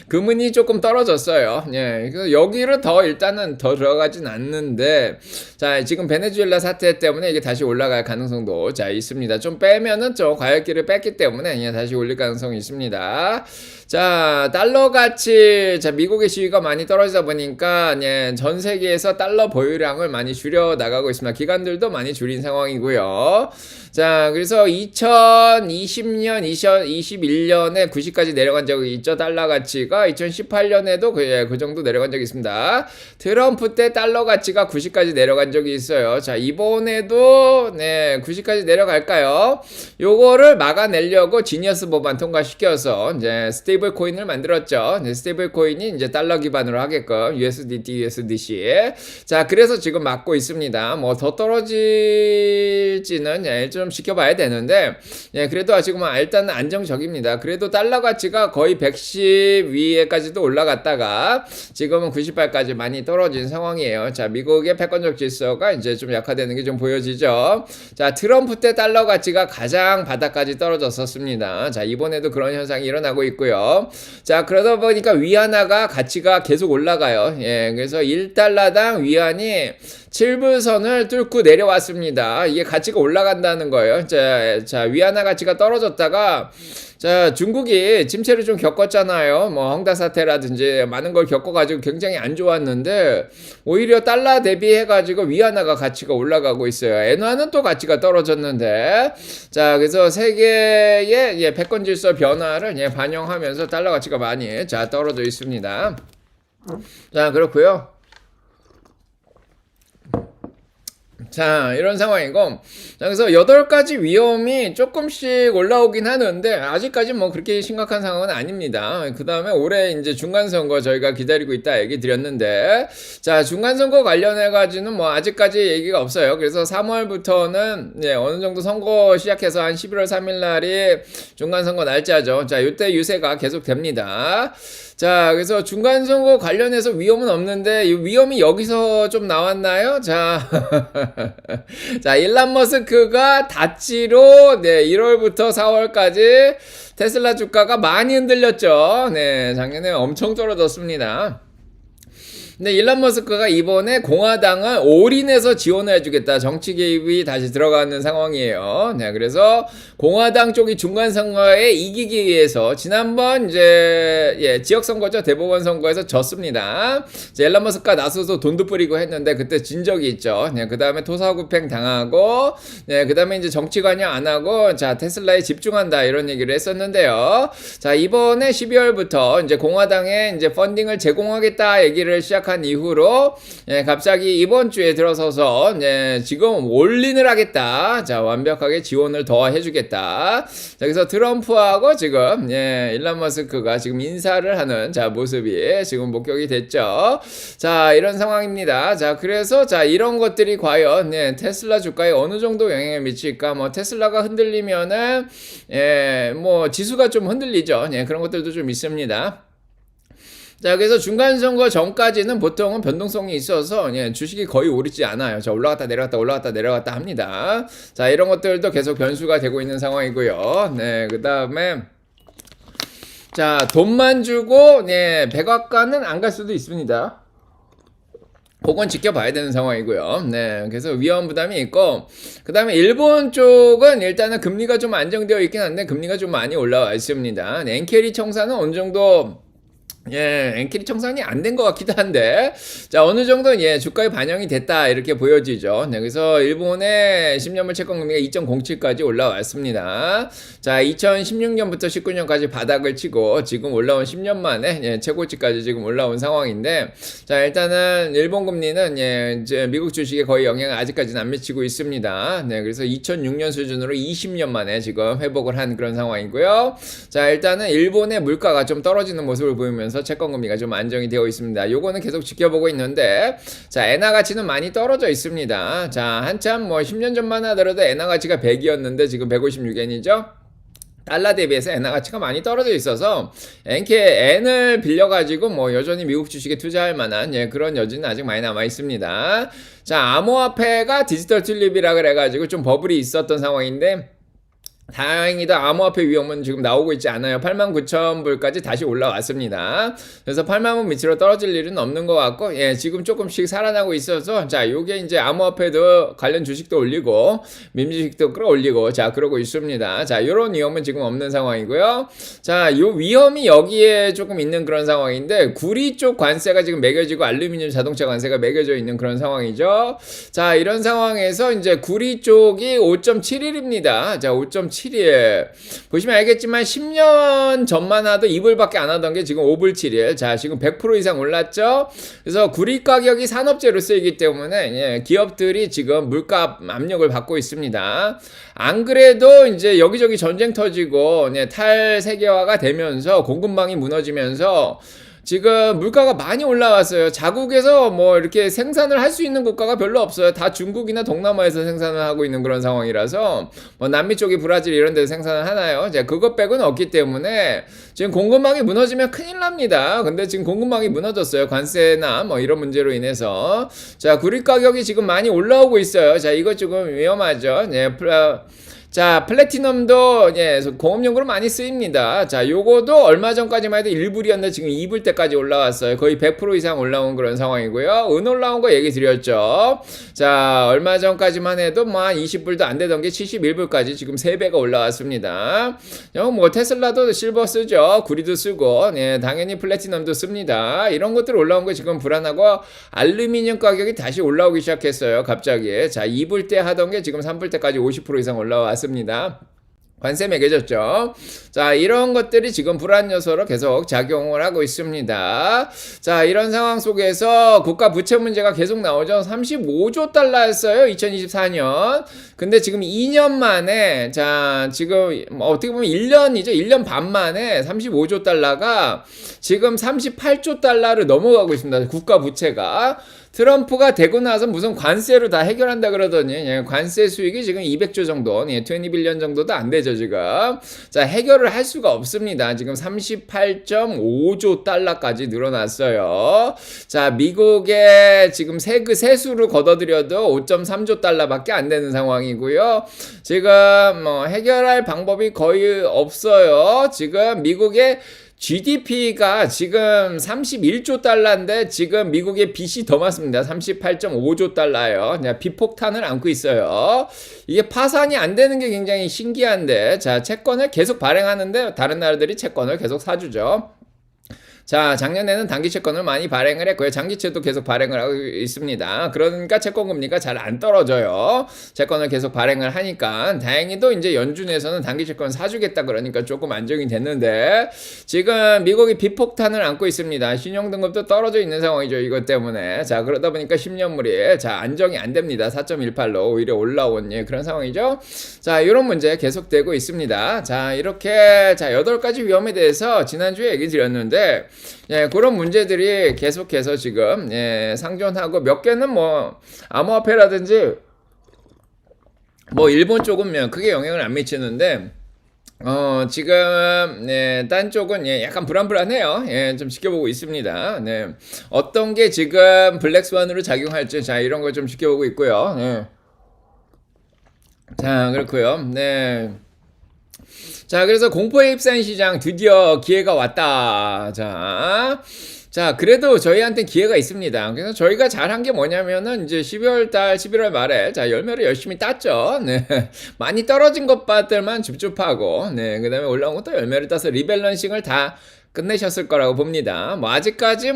금은이 조금 떨어졌어요. 그래서 여기를 더 일단은 더 들어가진 않는데 자 지금 베네수엘라 사태 때문에 이게 다시 올라갈 가능성도 자 있습니다. 좀 빼면은 좀 과열기를 뺐기 때문에 다시 올릴 가능성이 있습니다. 자 달러 가치 자 미국의 시위가 많이 떨어지다 보니까 전 세계에서 달러 보유량을 많이 줄여 나가고 있습니다. 기관들도 많이 줄인 상황이고요. 자 그래서 2020년 2021년에 90까지 내려간 적이 있죠. 달러 가치가 2018년에도 그 정도 내려간 적이 있습니다. 트럼프 때 달러 가치가 90까지 내려간 적이 있어요. 자 이번에도 90까지 내려갈까요? 요거를 막아내려고 지니어스 법안 통과시켜서 이제 스테이블 코인을 만들었죠. 스테이블 코인이 이제 달러 기반으로 하게끔 USDT, USDC. 자 그래서 지금 막고 있습니다. 뭐 더 떨어질지는 좀 지켜봐야 되는데 그래도 지금은 일단은 안정적입니다. 그래도 달러 가치가 거의 110 위에까지도 올라갔다가 지금은 98까지 많이 떨어진 상황이에요. 자 미국의 패권적 질서가 이제 좀 약화되는 게 좀 보여지죠. 자 트럼프 때 달러 가치가 가장 바닥까지 떨어졌었습니다. 자 이번에도 그런 현상이 일어나고 있고요. 자 그러다 보니까 위안화가 가치가 계속 올라가요. 그래서 1달러당 위안이 7불선을 뚫고 내려왔습니다. 이게 가치가 올라간다는 거예요. 자, 위안화 가치가 떨어졌다가, 자, 중국이 침체를 좀 겪었잖아요. 뭐, 헝다 사태라든지 많은 걸 겪어가지고 굉장히 안 좋았는데, 오히려 달러 대비해가지고 위안화가 가치가 올라가고 있어요. 엔화는 또 가치가 떨어졌는데, 자, 그래서 세계의 패권 질서 변화를 반영하면서 달러 가치가 많이, 자, 떨어져 있습니다. 자, 그렇고요. 자 이런 상황이고 자, 그래서 8가지 위험이 조금씩 올라오긴 하는데 아직까지 뭐 그렇게 심각한 상황은 아닙니다. 그 다음에 올해 이제 중간선거 저희가 기다리고 있다 얘기 드렸는데 자 중간선거 관련해 가지고는 뭐 아직까지 얘기가 없어요. 그래서 3월부터는 어느 정도 선거 시작해서 한 11월 3일 날이 중간선거 날짜죠. 자 이때 유세가 계속 됩니다. 자 그래서 중간선거 관련해서 위험은 없는데 이 위험이 여기서 좀 나왔나요? 자 일론 머스크가 다치로 1월부터 4월까지 테슬라 주가가 많이 흔들렸죠. 작년에 엄청 떨어졌습니다. 근데 일론 머스크가 이번에 공화당을 올인해서 지원을 해주겠다. 정치 개입이 다시 들어가는 상황이에요. 그래서 공화당 쪽이 중간선거에 이기기 위해서 지난번 이제 지역선거죠. 대법원 선거에서 졌습니다. 일론 머스크가 나서서 돈도 뿌리고 했는데 그때 진 적이 있죠. 그 다음에 토사구팽 당하고 그 다음에 이제 정치 관여 안 하고 자 테슬라에 집중한다 이런 얘기를 했었는데요. 자 이번에 12월부터 이제 공화당에 이제 펀딩을 제공하겠다 얘기를 시작한 이후로 갑자기 이번 주에 들어서서 지금 올린을 하겠다. 자 완벽하게 지원을 더 해주겠다. 자 그래서 트럼프하고 지금 일론 머스크가 지금 인사를 하는 자 모습이 지금 목격이 됐죠. 자 이런 상황입니다. 자 그래서 자 이런 것들이 과연 테슬라 주가에 어느 정도 영향을 미칠까? 뭐 테슬라가 흔들리면은 뭐 지수가 좀 흔들리죠. 그런 것들도 좀 있습니다. 자 그래서 중간선거 전까지는 보통은 변동성이 있어서 주식이 거의 오르지 않아요. 자 올라갔다 내려갔다 올라갔다 내려갔다 합니다. 자 이런 것들도 계속 변수가 되고 있는 상황이고요. 그 다음에 자 돈만 주고 백악관은 안 갈 수도 있습니다. 그건 지켜봐야 되는 상황이고요. 네. 그래서 위험 부담이 있고, 그 다음에 일본 쪽은 일단은 금리가 좀 안정되어 있긴 한데, 금리가 좀 많이 올라와 있습니다. 네, 엔캐리 청산은 어느 정도 엔캐리 청산이 안 된 것 같기도 한데, 자, 어느 정도, 주가에 반영이 됐다, 이렇게 보여지죠. 네, 그래서 일본의 10년물 채권금리가 2.07까지 올라왔습니다. 자, 2016년부터 19년까지 바닥을 치고, 지금 올라온 10년 만에, 최고치까지 지금 올라온 상황인데, 자, 일단은 일본 금리는, 이제 미국 주식에 거의 영향을 아직까지는 안 미치고 있습니다. 네, 그래서 2006년 수준으로 20년 만에 지금 회복을 한 그런 상황이고요. 자, 일단은 일본의 물가가 좀 떨어지는 모습을 보이면서 채권금리가 좀 안정이 되어 있습니다. 요거는 계속 지켜보고 있는데, 자, 엔화 가치는 많이 떨어져 있습니다. 자, 한참 10년 전만 하더라도 엔화 가치가 100이었는데 지금 156엔이죠. 달러 대비해서 엔화 가치가 많이 떨어져 있어서 엔을 빌려가지고 여전히 미국 주식에 투자할 만한 그런 여지는 아직 많이 남아 있습니다. 자, 암호화폐가 디지털 튤립이라 그래가지고 좀 버블이 있었던 상황인데, 다행히도 암호화폐 위험은 지금 나오고 있지 않아요. 89,000불까지 다시 올라왔습니다. 그래서 80,000불 밑으로 떨어질 일은 없는 것 같고, 지금 조금씩 살아나고 있어서, 자, 요게 이제 암호화폐도 관련 주식도 올리고, 민주주식도 끌어올리고, 자, 그러고 있습니다. 자, 요런 위험은 지금 없는 상황이고요. 자, 요 위험이 여기에 조금 있는 그런 상황인데, 구리 쪽 관세가 지금 매겨지고, 알루미늄 자동차 관세가 매겨져 있는 그런 상황이죠. 자, 이런 상황에서 이제 구리 쪽이 5.71입니다. 자, 5.7. 7일 보시면 알겠지만 10년 전만 하도 2불밖에 안 하던 게 지금 5불 7일. 자, 지금 100% 이상 올랐죠. 그래서 구리 가격이 산업재로 쓰이기 때문에 기업들이 지금 물가 압력을 받고 있습니다. 안 그래도 이제 여기저기 전쟁 터지고 탈세계화가 되면서 공급망이 무너지면서 지금 물가가 많이 올라왔어요. 자국에서 이렇게 생산을 할 수 있는 국가가 별로 없어요. 다 중국이나 동남아에서 생산을 하고 있는 그런 상황이라서 남미 쪽이 브라질 이런 데서 생산을 하나요? 그것 빼고는 없기 때문에 지금 공급망이 무너지면 큰일 납니다. 근데 지금 공급망이 무너졌어요. 관세나 이런 문제로 인해서. 자, 구리 가격이 지금 많이 올라오고 있어요. 자, 이거 조금 위험하죠. 자, 플래티넘도 공업용으로 많이 쓰입니다. 자, 요거도 얼마 전까지만 해도 1불이었는데 지금 2불대까지 올라왔어요. 거의 100% 이상 올라온 그런 상황이고요. 은 올라온 거 얘기 드렸죠. 자, 얼마 전까지만 해도 한 20불도 안 되던 게 71불까지 지금 3배가 올라왔습니다. 테슬라도 실버 쓰죠. 구리도 쓰고, 당연히 플래티넘도 씁니다. 이런 것들 올라온 거 지금 불안하고, 알루미늄 가격이 다시 올라오기 시작했어요. 갑자기. 자, 2불대 하던 게 지금 3불대까지 50% 이상 올라왔습니다. 관세 매겨졌죠. 자, 이런 것들이 지금 불안 요소로 계속 작용을 하고 있습니다. 자, 이런 상황 속에서 국가 부채 문제가 계속 나오죠. 35조 달러였어요. 2024년. 근데 지금 2년 만에, 자, 지금 어떻게 보면 1년이죠. 1년 반 만에 35조 달러가 지금 38조 달러를 넘어가고 있습니다. 국가 부채가. 트럼프가 되고 나서 무슨 관세로 다 해결한다 그러더니 관세 수익이 지금 200조 정도, 20빌리언 정도도 안 되죠 지금. 자, 해결을 할 수가 없습니다. 지금 38.5조 달러까지 늘어났어요. 자, 미국의 지금 세수로 걷어들여도 5.3조 달러밖에 안 되는 상황이고요. 지금 해결할 방법이 거의 없어요. 지금 미국의 GDP가 지금 31조 달러인데 지금 미국의 빚이 더 많습니다. 38.5조 달러예요. 그냥 빚폭탄을 안고 있어요. 이게 파산이 안 되는 게 굉장히 신기한데, 자, 채권을 계속 발행하는데 다른 나라들이 채권을 계속 사주죠. 자, 작년에는 단기 채권을 많이 발행을 했고요. 장기채도 계속 발행을 하고 있습니다. 그러니까 채권금리가 잘 안 떨어져요. 채권을 계속 발행을 하니까. 다행히도 이제 연준에서는 단기 채권 사주겠다 그러니까 조금 안정이 됐는데, 지금 미국이 빚폭탄을 안고 있습니다. 신용등급도 떨어져 있는 상황이죠. 이것 때문에. 자, 그러다 보니까 10년물이 안정이 안 됩니다. 4.18로 오히려 올라온 그런 상황이죠. 자, 이런 문제 계속되고 있습니다. 자, 이렇게 8가지 위험에 대해서 지난주에 얘기 드렸는데, 그런 문제들이 계속해서 지금 상존하고, 몇 개는 암호화폐라든지 일본 쪽은 크게 영향을 안 미치는데, 지금 딴 쪽은 약간 불안불안해요. 좀 지켜보고 있습니다. 어떤 게 지금 블랙스완으로 작용할지, 자, 이런 거 좀 지켜보고 있고요. 자, 그렇고요. 자, 그래서 공포에 휩싸인 시장 드디어 기회가 왔다. 자, 자, 그래도 저희한테 기회가 있습니다. 그래서 저희가 잘한 게 뭐냐면은 이제 12월 달, 11월 말에 자, 열매를 열심히 땄죠. 네. 많이 떨어진 것들만 줍줍하고, 네. 그 다음에 올라온 것도 열매를 따서 리밸런싱을 다 끝내셨을 거라고 봅니다. 뭐 아직까지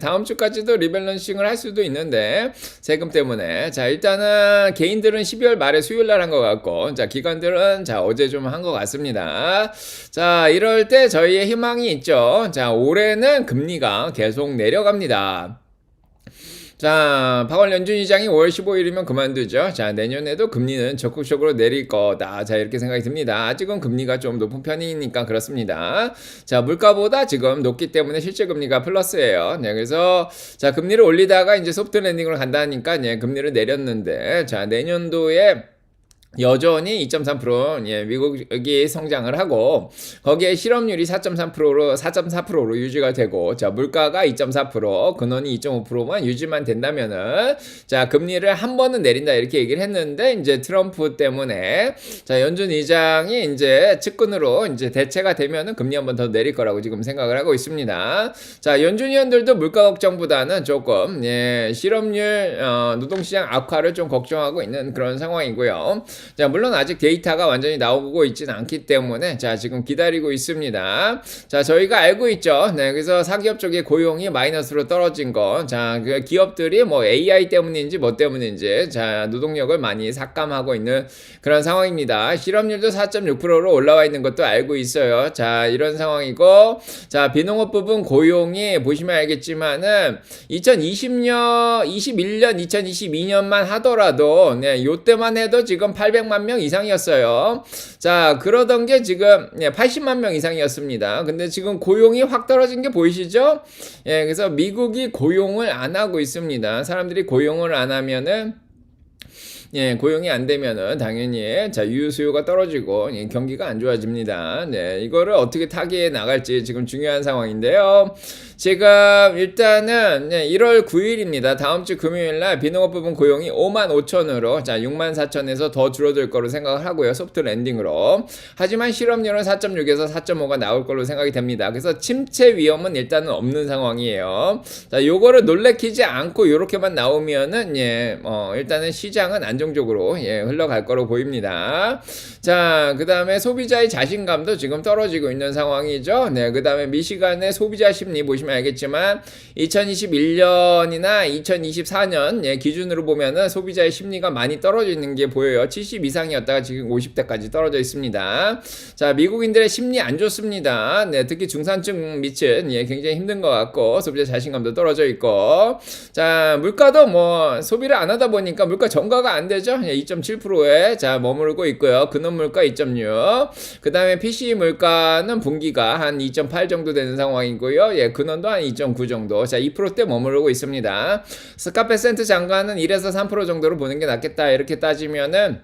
다음 주까지도 리밸런싱을 할 수도 있는데 세금 때문에 자, 일단은 개인들은 12월 말에 수요일 날 한 것 같고, 자, 기관들은 자, 어제 좀 한 것 같습니다. 자, 이럴 때 저희의 희망이 있죠. 자, 올해는 금리가 계속 내려갑니다. 자, 파월 연준 의장이 5월 15일이면 그만두죠. 자, 내년에도 금리는 적극적으로 내릴 거다. 자, 이렇게 생각이 듭니다. 아직은 금리가 좀 높은 편이니까 그렇습니다. 자, 물가보다 지금 높기 때문에 실제 금리가 플러스예요. 네, 그래서 자, 금리를 올리다가 이제 소프트 랜딩으로 간다니까 금리를 내렸는데, 자, 내년도에 여전히 2.3% 미국이 성장을 하고 거기에 실업률이 4.4%로 유지가 되고, 자, 물가가 2.4%, 근원이 2.5%만 유지만 된다면은 자, 금리를 한 번은 내린다 이렇게 얘기를 했는데 이제 트럼프 때문에 자, 연준 의장이 이제 측근으로 이제 대체가 되면은 금리 한 번 더 내릴 거라고 지금 생각을 하고 있습니다. 자, 연준 위원들도 물가 걱정보다는 조금 실업률 노동시장 악화를 좀 걱정하고 있는 그런 상황이고요. 자, 물론 아직 데이터가 완전히 나오고 있지는 않기 때문에 자, 지금 기다리고 있습니다. 자, 저희가 알고 있죠. 네, 그래서 사기업 쪽에 고용이 마이너스로 떨어진 거, 자, 그 기업들이 뭐 AI 때문인지 뭐 때문인지 자, 노동력을 많이 삭감하고 있는 그런 상황입니다. 실업률도 4.6%로 올라와 있는 것도 알고 있어요. 자, 이런 상황이고, 자, 비농업 부분 고용이 보시면 알겠지만은 2020년, 21년, 2022년만 하더라도 요때만 해도 지금 800만 명 이상이었어요. 자, 그러던 게 지금 80만 명 이상이었습니다. 근데 지금 고용이 확 떨어진 게 보이시죠? 예, 그래서 미국이 고용을 안 하고 있습니다. 사람들이 고용을 안 하면은 고용이 안 되면은 당연히 자, 유효 수요가 떨어지고 경기가 안 좋아집니다. 네, 이거를 어떻게 타개해 나갈지 지금 중요한 상황인데요. 지금 일단은 1월 9일입니다. 다음 주 금요일 날 비농업 부분 고용이 5만 5천으로 자, 6만 4천에서 더 줄어들 거로 생각을 하고요. 소프트 랜딩으로. 하지만 실업률은 4.6에서 4.5가 나올 걸로 생각이 됩니다. 그래서 침체 위험은 일단은 없는 상황이에요. 자, 요거를 놀래키지 않고 요렇게만 나오면은 일단은 시장은 안정적으로 흘러갈 거로 보입니다. 자, 그 다음에 소비자의 자신감도 지금 떨어지고 있는 상황이죠. 네, 그 다음에 미시간의 소비자 심리 보시면 알겠지만 2021년이나 2024년 기준으로 보면은 소비자의 심리가 많이 떨어져 있는 게 보여요. 70 이상이었다가 지금 50대까지 떨어져 있습니다. 자, 미국인들의 심리 안 좋습니다. 네, 특히 중산층 밑은 굉장히 힘든 것 같고 소비자 자신감도 떨어져 있고, 자, 물가도 뭐 소비를 안 하다 보니까 물가 전가가 안 되죠. 2.7%에 자, 머무르고 있고요. 근원 물가 2.6, 그 다음에 PCE 물가는 분기가 한 2.8 정도 되는 상황이고요. 근원도 한 2.9 정도. 자, 2%대 머무르고 있습니다. 스카페 센트 장관은 1에서 3% 정도로 보는 게 낫겠다 이렇게 따지면은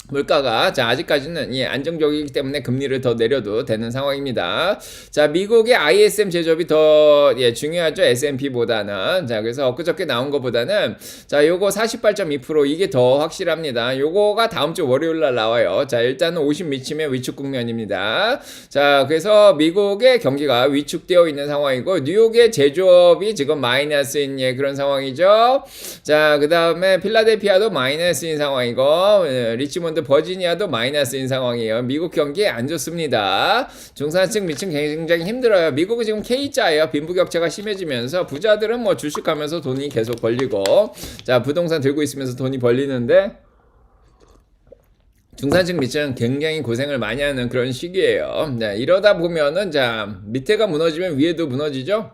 물가가 자, 아직까지는 안정적이기 때문에 금리를 더 내려도 되는 상황입니다. 자, 미국의 ISM 제조업이 더 중요하죠. S&P보다는. 자, 그래서 엊그저께 나온 것보다는 자, 요거 48.2% 이게 더 확실합니다. 요거가 다음 주 월요일 날 나와요. 자, 일단은 50 미침의 위축 국면입니다. 자, 그래서 미국의 경기가 위축되어 있는 상황이고 뉴욕의 제조업이 지금 마이너스인 그런 상황이죠. 자, 그 다음에 필라델피아도 마이너스인 상황이고 리치몬드 버지니아도 마이너스인 상황이에요. 미국 경기 안 좋습니다. 중산층 미층 굉장히 힘들어요. 미국은 지금 K자예요. 빈부격차가 심해지면서 부자들은 뭐 주식하면서 돈이 계속 벌리고, 자, 부동산 들고 있으면서 돈이 벌리는데 중산층 밑은 굉장히 고생을 많이 하는 그런 시기예요. 네, 이러다 보면은 자, 밑에가 무너지면 위에도 무너지죠.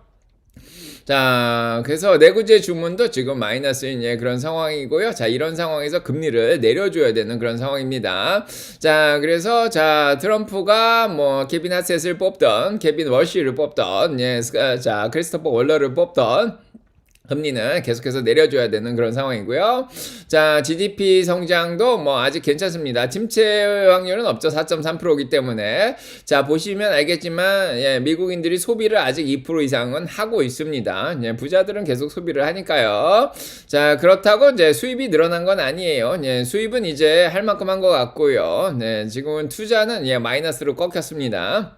자, 그래서 내구재 주문도 지금 마이너스인 그런 상황이고요. 자, 이런 상황에서 금리를 내려줘야 되는 그런 상황입니다. 자, 그래서 자, 트럼프가 뭐 케빈 하셋을 뽑던, 케빈 월시를 뽑던, 자, 크리스토퍼 월러를 뽑던 금리는 계속해서 내려줘야 되는 그런 상황이고요. 자, GDP 성장도 뭐 아직 괜찮습니다. 침체 확률은 없죠. 4.3%이기 때문에. 자, 보시면 알겠지만 미국인들이 소비를 아직 2% 이상은 하고 있습니다. 부자들은 계속 소비를 하니까요. 자, 그렇다고 이제 수입이 늘어난 건 아니에요. 수입은 이제 할 만큼 한 것 같고요. 지금은 투자는 마이너스로 꺾였습니다.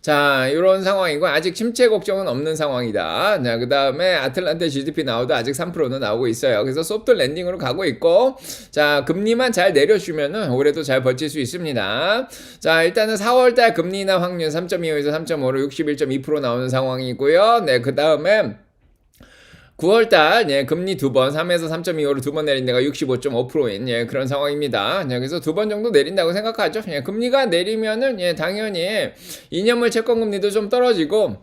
자, 이런 상황이고 아직 침체 걱정은 없는 상황이다. 자, 그다음에 아틀란타 GDP 나오도 아직 3%는 나오고 있어요. 그래서 소프트 랜딩으로 가고 있고, 자, 금리만 잘 내려주면은 올해도 잘 버틸 수 있습니다. 자, 일단은 4월달 금리나 확률 3.25에서 3.5로 61.2% 나오는 상황이고요. 네, 그다음에 9월달 예, 금리 두 번 3에서 3.25로 두 번 내린 데가 65.5%인 예, 그런 상황입니다. 예, 그래서 두 번 정도 내린다고 생각하죠. 예, 금리가 내리면은 예, 당연히 2년물 채권금리도 좀 떨어지고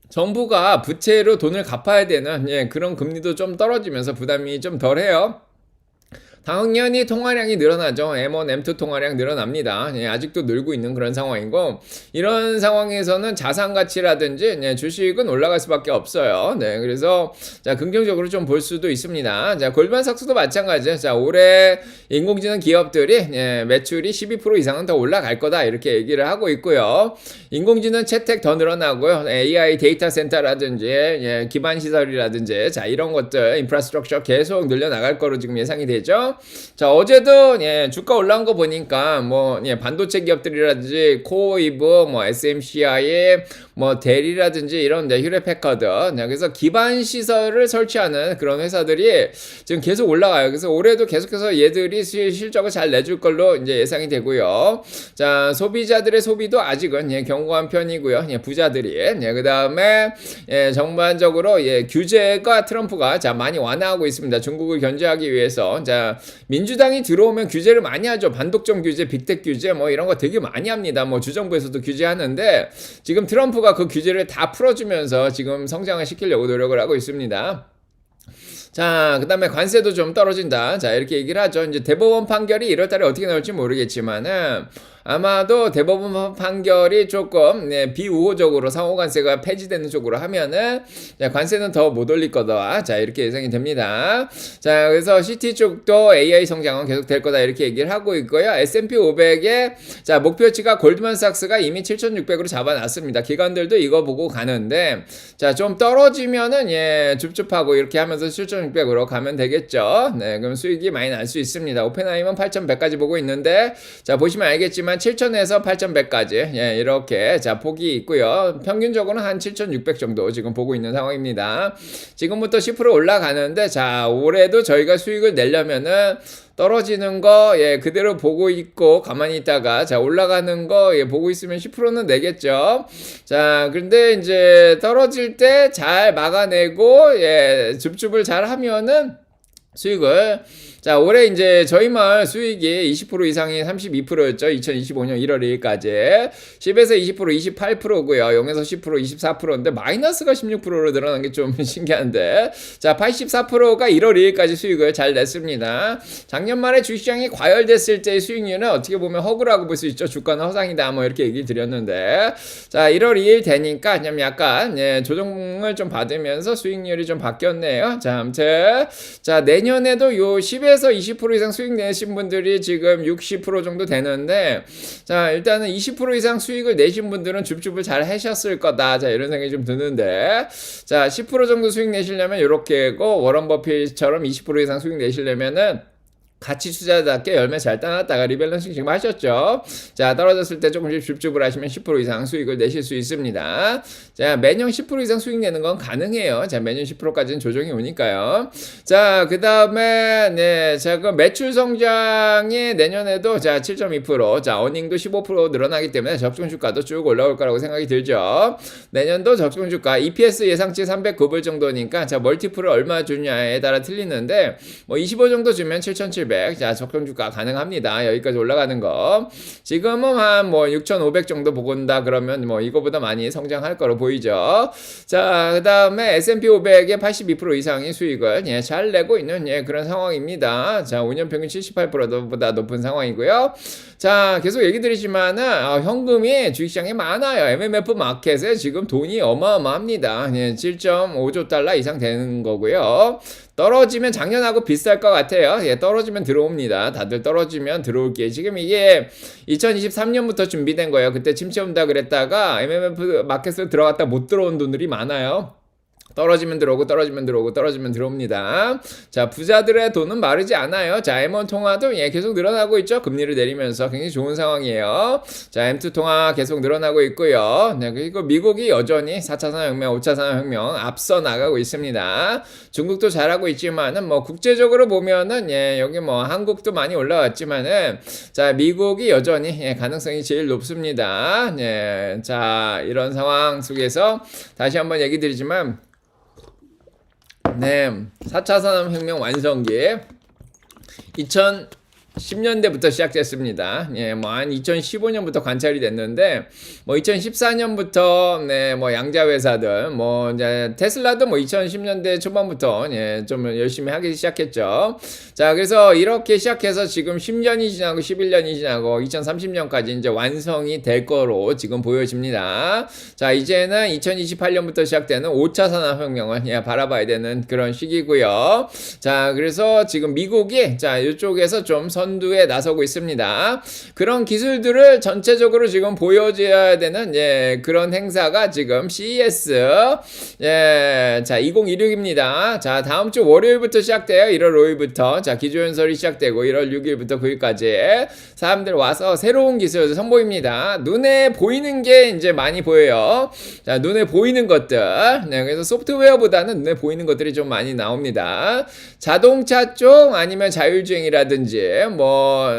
정부가 부채로 돈을 갚아야 되는 예, 그런 금리도 좀 떨어지면서 부담이 좀 덜해요. 당연히 통화량이 늘어나죠. M1, M2 통화량 늘어납니다. 예, 아직도 늘고 있는 그런 상황이고, 이런 상황에서는 자산 가치라든지 예, 주식은 올라갈 수밖에 없어요. 네, 그래서 자, 긍정적으로 좀 볼 수도 있습니다. 자, 골드만삭스도 마찬가지예요. 자, 올해 인공지능 기업들이 예, 매출이 12% 이상은 더 올라갈 거다 이렇게 얘기를 하고 있고요. 인공지능 채택 더 늘어나고요. AI 데이터 센터라든지 예, 기반 시설이라든지 자, 이런 것들 인프라스트럭처 계속 늘려나갈 거로 지금 예상이 되죠. 자, 어제도 예, 주가 올라온 거 보니까 뭐 예, 반도체 기업들이라든지 코이브, 뭐 SMCI, 뭐 델이라든지 이런 데 휴레패커드, 그래서 기반 시설을 설치하는 그런 회사들이 지금 계속 올라가요. 그래서 올해도 계속해서 얘들이 실적을 잘 내줄 걸로 이제 예상이 되고요. 자, 소비자들의 소비도 아직은 예, 견고한 편이고요. 예, 부자들이 예, 그다음에 예, 전반적으로 예, 규제가 트럼프가 자 많이 완화하고 있습니다. 중국을 견제하기 위해서 자 민주당이 들어오면 규제를 많이 하죠. 반독점 규제, 빅텍 규제 뭐 이런 거 되게 많이 합니다. 뭐 주정부에서도 규제하는데 지금 트럼프가 그 규제를 다 풀어주면서 지금 성장을 시키려고 노력을 하고 있습니다. 자, 그 다음에 관세도 좀 떨어진다. 자, 이렇게 얘기를 하죠. 이제 대법원 판결이 1월 달에 어떻게 나올지 모르겠지만은, 아마도 대법원 판결이 조금 네, 비우호적으로 상호관세가 폐지되는 쪽으로 하면은 자, 관세는 더 못 올릴 거다. 자, 이렇게 예상이 됩니다. 자, 그래서 CT 쪽도 AI 성장은 계속 될 거다 이렇게 얘기를 하고 있고요. S&P 500의 자, 목표치가 골드만삭스가 이미 7,600으로 잡아놨습니다. 기관들도 이거 보고 가는데 자, 좀 떨어지면은 예, 줍줍하고 이렇게 하면서 7,600으로 가면 되겠죠. 네, 그럼 수익이 많이 날 수 있습니다. 오펜하이먼 8,100까지 보고 있는데 자, 보시면 알겠지만 7,000에서 8,100까지 예, 이렇게 자 폭이 있고요. 평균적으로는 한 7,600 정도 지금 보고 있는 상황입니다. 지금부터 10% 올라가는데 자 올해도 저희가 수익을 내려면은 떨어지는 거 예, 그대로 보고 있고 가만히 있다가 자 올라가는 거 예, 보고 있으면 10%는 내겠죠. 자 그런데 이제 떨어질 때 잘 막아내고 예, 줍줍을 잘 하면은 수익을 자 올해 이제 저희 마을 수익이 20% 이상이 32%였죠. 2025년 1월 2일까지 10에서 20% 28%고요. 0에서 10% 24%인데 마이너스가 16%로 늘어난 게 좀 신기한데 자 84%가 1월 2일까지 수익을 잘 냈습니다. 작년 말에 주식시장이 과열됐을 때의 수익률은 어떻게 보면 허구라고 볼 수 있죠. 주가는 허상이다 뭐 이렇게 얘기 드렸는데 자 1월 2일 되니까 그냥 약간 예, 조정을 좀 받으면서 수익률이 좀 바뀌었네요. 자 아무튼 자 내년에도 요 10에서 20% 이상 수익 내신 분들이 지금 60% 정도 되는데 자 일단은 20% 이상 수익을 내신 분들은 줍줍을 잘 하셨을 거다. 자 이런 생각이 좀 드는데 자 10% 정도 수익 내시려면 이렇게고 워런 버핏처럼 20% 이상 수익 내시려면은 가치 투자자답게 열매 잘 따놨다가 리밸런싱 지금 하셨죠. 자 떨어졌을 때 조금씩 줍줍을 하시면 10% 이상 수익을 내실 수 있습니다. 자 매년 10% 이상 수익 내는 건 가능해요. 자 매년 10%까지는 조정이 오니까요. 자 그 다음에 네, 자 그 매출 성장이 내년에도 자 7.2%, 자 어닝도 15% 늘어나기 때문에 적정 주가도 쭉 올라올 거라고 생각이 들죠. 내년도 적정 주가 EPS 예상치 309불 정도니까 자 멀티플을 얼마 주냐에 따라 틀리는데 뭐 25 정도 주면 7,700. 자 적정주가 가능합니다. 여기까지 올라가는 거 지금은 한 뭐 6,500 정도 보건다 그러면 뭐 이거보다 많이 성장할 거로 보이죠. 자 그 다음에 S&P 500의 82% 이상의 수익을 예, 잘 내고 있는 예, 그런 상황입니다. 자 5년 평균 78%보다 높은 상황이고요. 자 계속 얘기 드리지만은 현금이 주식시장에 많아요. MMF 마켓에 지금 돈이 어마어마합니다. 예, 7.5조 달러 이상 되는 거고요. 떨어지면 작년하고 비쌀 것 같아요. 예, 떨어지면 들어옵니다. 다들 떨어지면 들어올게. 지금 이게 2023년부터 준비된 거예요. 그때 침체 온다 그랬다가 MMF 마켓으로 들어갔다 못 들어온 돈들이 많아요. 떨어지면 들어오고 떨어지면 들어오고 떨어지면 들어옵니다. 자, 부자들의 돈은 마르지 않아요. 자, M1 통화도 계속 늘어나고 있죠. 금리를 내리면서 굉장히 좋은 상황이에요. 자, M2 통화 계속 늘어나고 있고요. 네, 그리고 미국이 여전히 4차 산업혁명, 5차 산업혁명 앞서 나가고 있습니다. 중국도 잘하고 있지만은 뭐 국제적으로 보면은 여기 뭐 한국도 많이 올라왔지만은 자, 미국이 여전히 가능성이 제일 높습니다. 자, 이런 상황 속에서 다시 한번 얘기 드리지만 4차 산업혁명 완성기 2010년대부터 시작됐습니다. 뭐 한 2015년부터 관찰이 됐는데, 뭐 2014년부터 뭐 양자 회사들, 뭐 이제 테슬라도 뭐 2010년대 초반부터 좀 열심히 하기 시작했죠. 자, 그래서 이렇게 시작해서 지금 10년이 지나고 11년이 지나고 2030년까지 이제 완성이 될 거로 지금 보여집니다. 자, 이제는 2028년부터 시작되는 5차 산업혁명을 바라봐야 되는 그런 시기고요. 자, 그래서 지금 미국이 자, 이쪽에서 좀 선두에 나서고 있습니다. 그런 기술들을 전체적으로 지금 보여줘야 되는 그런 행사가 지금 CES 자, 2016입니다. 자, 다음 주 월요일부터 시작돼요. 1월 5일부터 자, 기조연설이 시작되고 1월 6일부터 9일까지 사람들 와서 새로운 기술을 선보입니다. 눈에 보이는 게 이제 많이 보여요. 자, 눈에 보이는 것들. 그래서 소프트웨어보다는 눈에 보이는 것들이 좀 많이 나옵니다. 자동차 쪽 아니면 자율주행이라든지 뭐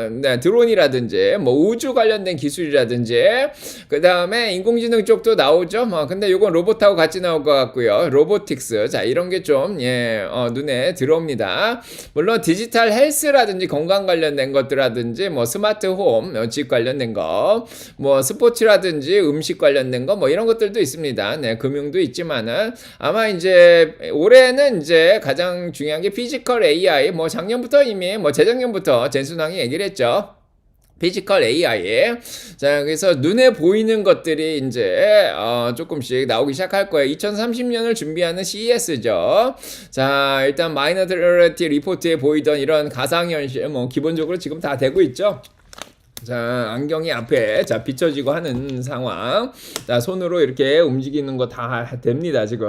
드론이라든지 뭐 우주 관련된 기술이라든지 그 다음에 인공지능 쪽도 나오죠. 뭐 근데 이건 로봇하고 같이 나올 것 같고요. 로보틱스 자, 이런 게 좀 눈에 들어옵니다. 물론 디지털 헬스라든지 건강 관련된 것들라든지 뭐 스마트 홈 집 관련된 거 뭐 스포츠라든지 음식 관련된 거 뭐 이런 것들도 있습니다. 금융도 있지만은 아마 이제 올해는 이제 가장 중요한 게 피지컬 AI 뭐 작년부터 이미 뭐 재작년부터 젠순왕이 얘기를 했죠. 피지컬 AI. 자, 그래서 눈에 보이는 것들이 이제 조금씩 나오기 시작할 거예요. 2030년을 준비하는 CES죠. 자, 일단 마이너리티 리포트에 보이던 이런 가상현실 뭐 기본적으로 지금 다 되고 있죠. 자, 안경이 앞에 자 비춰지고 하는 상황. 자, 손으로 이렇게 움직이는 거 다 됩니다, 지금.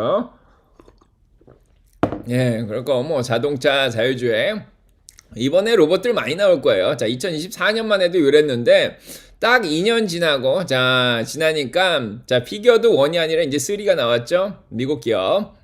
그리고 뭐 자동차 자율주행. 이번에 로봇들 많이 나올 거예요. 자, 2024년만 해도 이랬는데 딱 2년 지나고 자, 지나니까 자, 피겨도 1이 아니라 이제 3가 나왔죠. 미국 기업.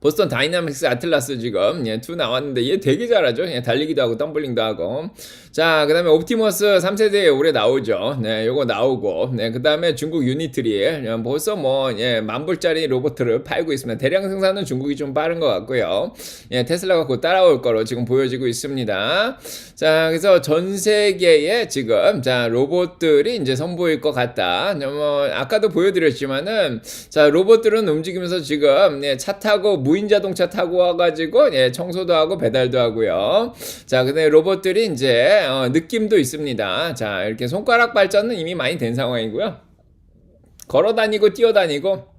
보스턴 다이나믹스 아틀라스 지금 2 나왔는데 얘 되게 잘하죠. 달리기도 하고 덤블링도 하고. 자, 그 다음에 옵티머스 3세대 올해 나오죠. 요거 나오고. 그 다음에 중국 유니트리 벌써 뭐 10,000불짜리 로봇을 팔고 있습니다. 대량 생산은 중국이 좀 빠른 것 같고요. 테슬라가 곧 따라올 거로 지금 보여지고 있습니다. 자, 그래서 전 세계에 지금 자, 로봇들이 이제 선보일 것 같다. 뭐 아까도 보여드렸지만은 자, 로봇들은 움직이면서 지금 차 타고 무인 자동차 타고 와가지고 청소도 하고 배달도 하고요. 자, 근데 로봇들이 이제 느낌도 있습니다. 자, 이렇게 손가락 발전은 이미 많이 된 상황이고요. 걸어다니고 뛰어다니고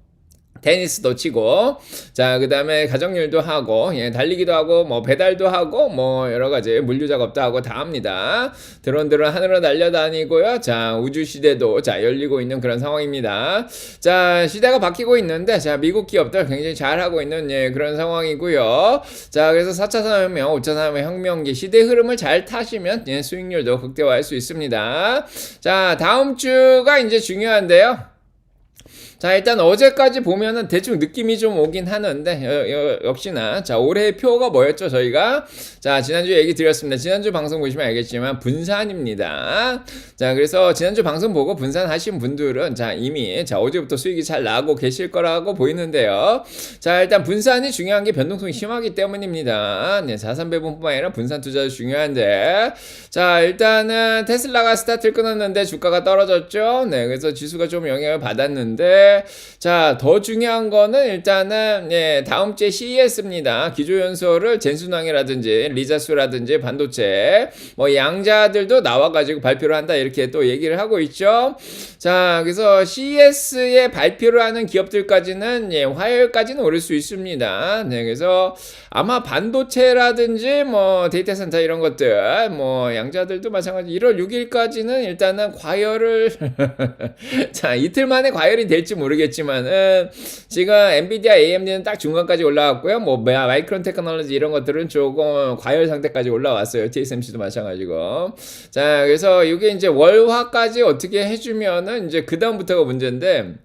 테니스도 치고 자, 그 다음에 가정일도 하고 달리기도 하고 뭐 배달도 하고 뭐 여러가지 물류 작업도 하고 다 합니다. 드론들은 하늘로 날려다니고요. 자, 우주시대도 자, 열리고 있는 그런 상황입니다. 자, 시대가 바뀌고 있는데 자, 미국 기업들 굉장히 잘하고 있는 그런 상황이고요. 자, 그래서 4차 산업혁명, 5차 산업혁명기 시대 흐름을 잘 타시면 수익률도 극대화할 수 있습니다. 자, 다음 주가 이제 중요한데요. 자, 일단 어제까지 보면은 대충 느낌이 좀 오긴 하는데 역시나 자, 올해의 표가 뭐였죠? 저희가 자, 지난주에 얘기 드렸습니다. 지난주 방송 보시면 알겠지만 분산입니다. 자, 그래서 지난주 방송 보고 분산하신 분들은 자, 이미 자, 어제부터 수익이 잘 나고 계실 거라고 보이는데요. 자, 일단 분산이 중요한 게 변동성이 심하기 때문입니다. 자산 배분뿐만 아니라 분산 투자도 중요한데 자, 일단은 테슬라가 스타트를 끊었는데 주가가 떨어졌죠. 그래서 지수가 좀 영향을 받았는데 자, 더 중요한 거는 일단은 다음 주에 CES입니다. 기조연설을 젠순왕이라든지 리자수라든지 반도체 뭐 양자들도 나와가지고 발표를 한다 이렇게 또 얘기를 하고 있죠. 자, 그래서 CES에 발표를 하는 기업들까지는 화요일까지는 오를 수 있습니다. 그래서 아마 반도체라든지 뭐 데이터 센터 이런 것들 뭐 양자들도 마찬가지 1월 6일까지는 일단은 과열을 자, 이틀 만에 과열이 될지 될지 모르겠지만은 지금 엔비디아, AMD는 딱 중간까지 올라왔고요. 뭐 마이크론 테크놀로지 이런 것들은 조금 과열 상태까지 올라왔어요. TSMC도 마찬가지고. 자, 그래서 이게 이제 월화까지 어떻게 해주면은 이제 그 다음부터가 문제인데.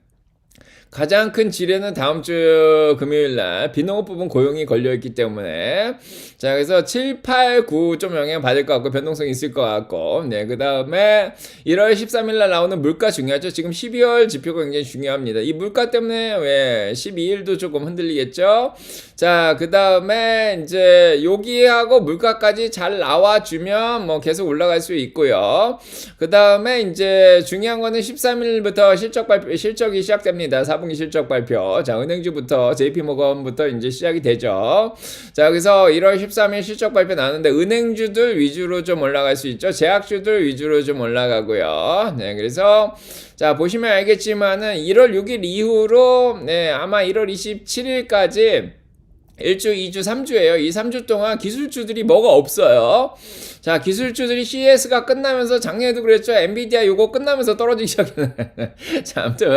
가장 큰 지뢰는 다음 주 금요일 날 비농업 부분 고용이 걸려있기 때문에 자 그래서 7, 8, 9 좀 영향 받을 것 같고 변동성이 있을 것 같고 네 그 다음에 1월 13일 날 나오는 물가 중요하죠. 지금 12월 지표가 굉장히 중요합니다. 이 물가 때문에 왜 12일도 조금 흔들리겠죠. 자 그 다음에 이제 여기하고 물가까지 잘 나와주면 뭐 계속 올라갈 수 있고요. 그 다음에 이제 중요한 거는 13일부터 실적이 시작됩니다. 4분기 실적 발표. 자, 은행주부터 JP모건부터 이제 시작이 되죠. 자, 그래서 1월 13일 실적 발표 나오는데 은행주들 위주로 좀 올라갈 수 있죠. 제약주들 위주로 좀 올라가고요. 네, 그래서 자, 보시면 알겠지만은 1월 6일 이후로 네, 아마 1월 27일까지 1주, 2주, 3주예요. 이 3주 동안 기술주들이 뭐가 없어요. 자, 기술주들이 CES가 끝나면서 작년에도 그랬죠. 엔비디아 요거 끝나면서 떨어지기 시작했네. 자, 아무튼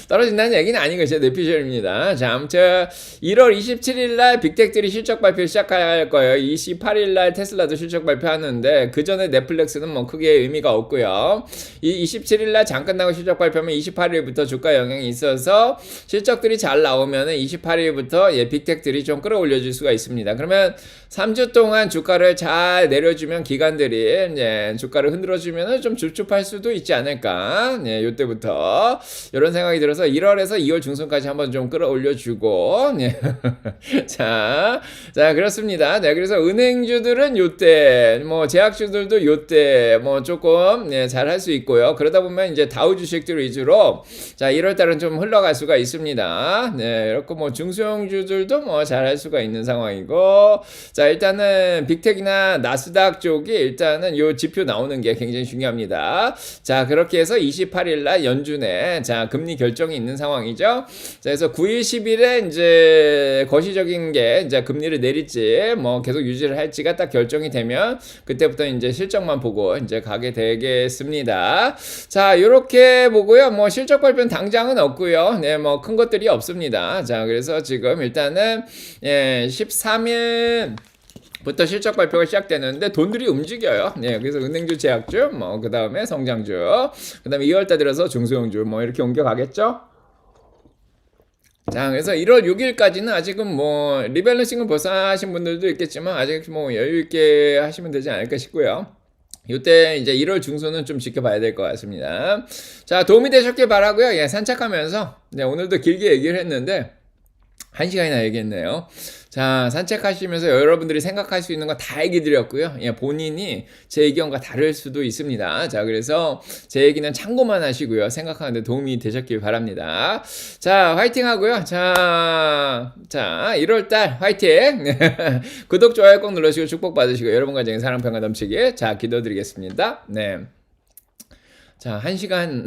떨어진다는 얘기는 아니고 제 내피셜입니다. 자, 아무튼 1월 27일 날 빅텍들이 실적 발표 시작할 거예요. 28일 날 테슬라도 실적 발표하는데 그 전에 넷플릭스는 뭐 크게 의미가 없고요. 이 27일 날 장 끝나고 실적 발표하면 28일부터 주가 영향이 있어서 실적들이 잘 나오면은 28일부터 빅텍들이 좀 끌어올려줄 수가 있습니다. 그러면 3주 동안 주가를 잘 내려주면 기관들이 이제 주가를 흔들어주면 좀 줍줍할 수도 있지 않을까. 네, 요때부터 이런 생각이 들어서 1월에서 2월 중순까지 한번 좀 끌어올려주고 네. 자 그렇습니다. 네, 그래서 은행주들은 요때 뭐 제약주들도 요때 뭐 조금 네, 잘 할 수 있고요. 그러다 보면 이제 다우 주식들 위주로 자 1월달은 좀 흘러갈 수가 있습니다. 네, 이렇게 뭐 중소형주들도 뭐 잘 할 수가 있는 상황이고 자 일단은 빅텍이나 나스닥 쪽이 일단은 요 지표 나오는 게 굉장히 중요합니다. 자 그렇게 해서 28일날 연준에 자 금리 결정이 있는 상황이죠. 자 그래서 9일 10일에 이제 거시적인 게 이제 금리를 내릴지 뭐 계속 유지를 할지가 딱 결정이 되면 그때부터 이제 실적만 보고 이제 가게 되겠습니다. 자 요렇게 보고요. 뭐 실적 발표는 당장은 없고요. 네 뭐 큰 것들이 없습니다. 자 그래서 지금 일단은 13일 부터 실적 발표가 시작되는데 돈들이 움직여요. 네, 그래서 은행주, 제약주, 뭐 그 다음에 성장주, 그 다음에 2월달 들어서 중소형주, 뭐 이렇게 옮겨가겠죠. 자, 그래서 1월 6일까지는 아직은 뭐 리밸런싱을 벌써 하신 분들도 있겠지만 아직 뭐 여유 있게 하시면 되지 않을까 싶고요. 이때 이제 1월 중순은 좀 지켜봐야 될 것 같습니다. 자, 도움이 되셨길 바라고요. 예, 산책하면서 네, 오늘도 길게 얘기를 했는데 1시간이나 얘기했네요. 자, 산책하시면서 여러분들이 생각할 수 있는 거 다 얘기 드렸고요. 예, 본인이 제 의견과 다를 수도 있습니다. 자, 그래서 제 얘기는 참고만 하시고요. 생각하는데 도움이 되셨길 바랍니다. 자, 화이팅 하고요. 자, 1월달 화이팅! 구독, 좋아요 꼭 눌러주시고 축복 받으시고 여러분 가정에 사랑, 평화 넘치게 자, 기도드리겠습니다. 네. 자, 1시간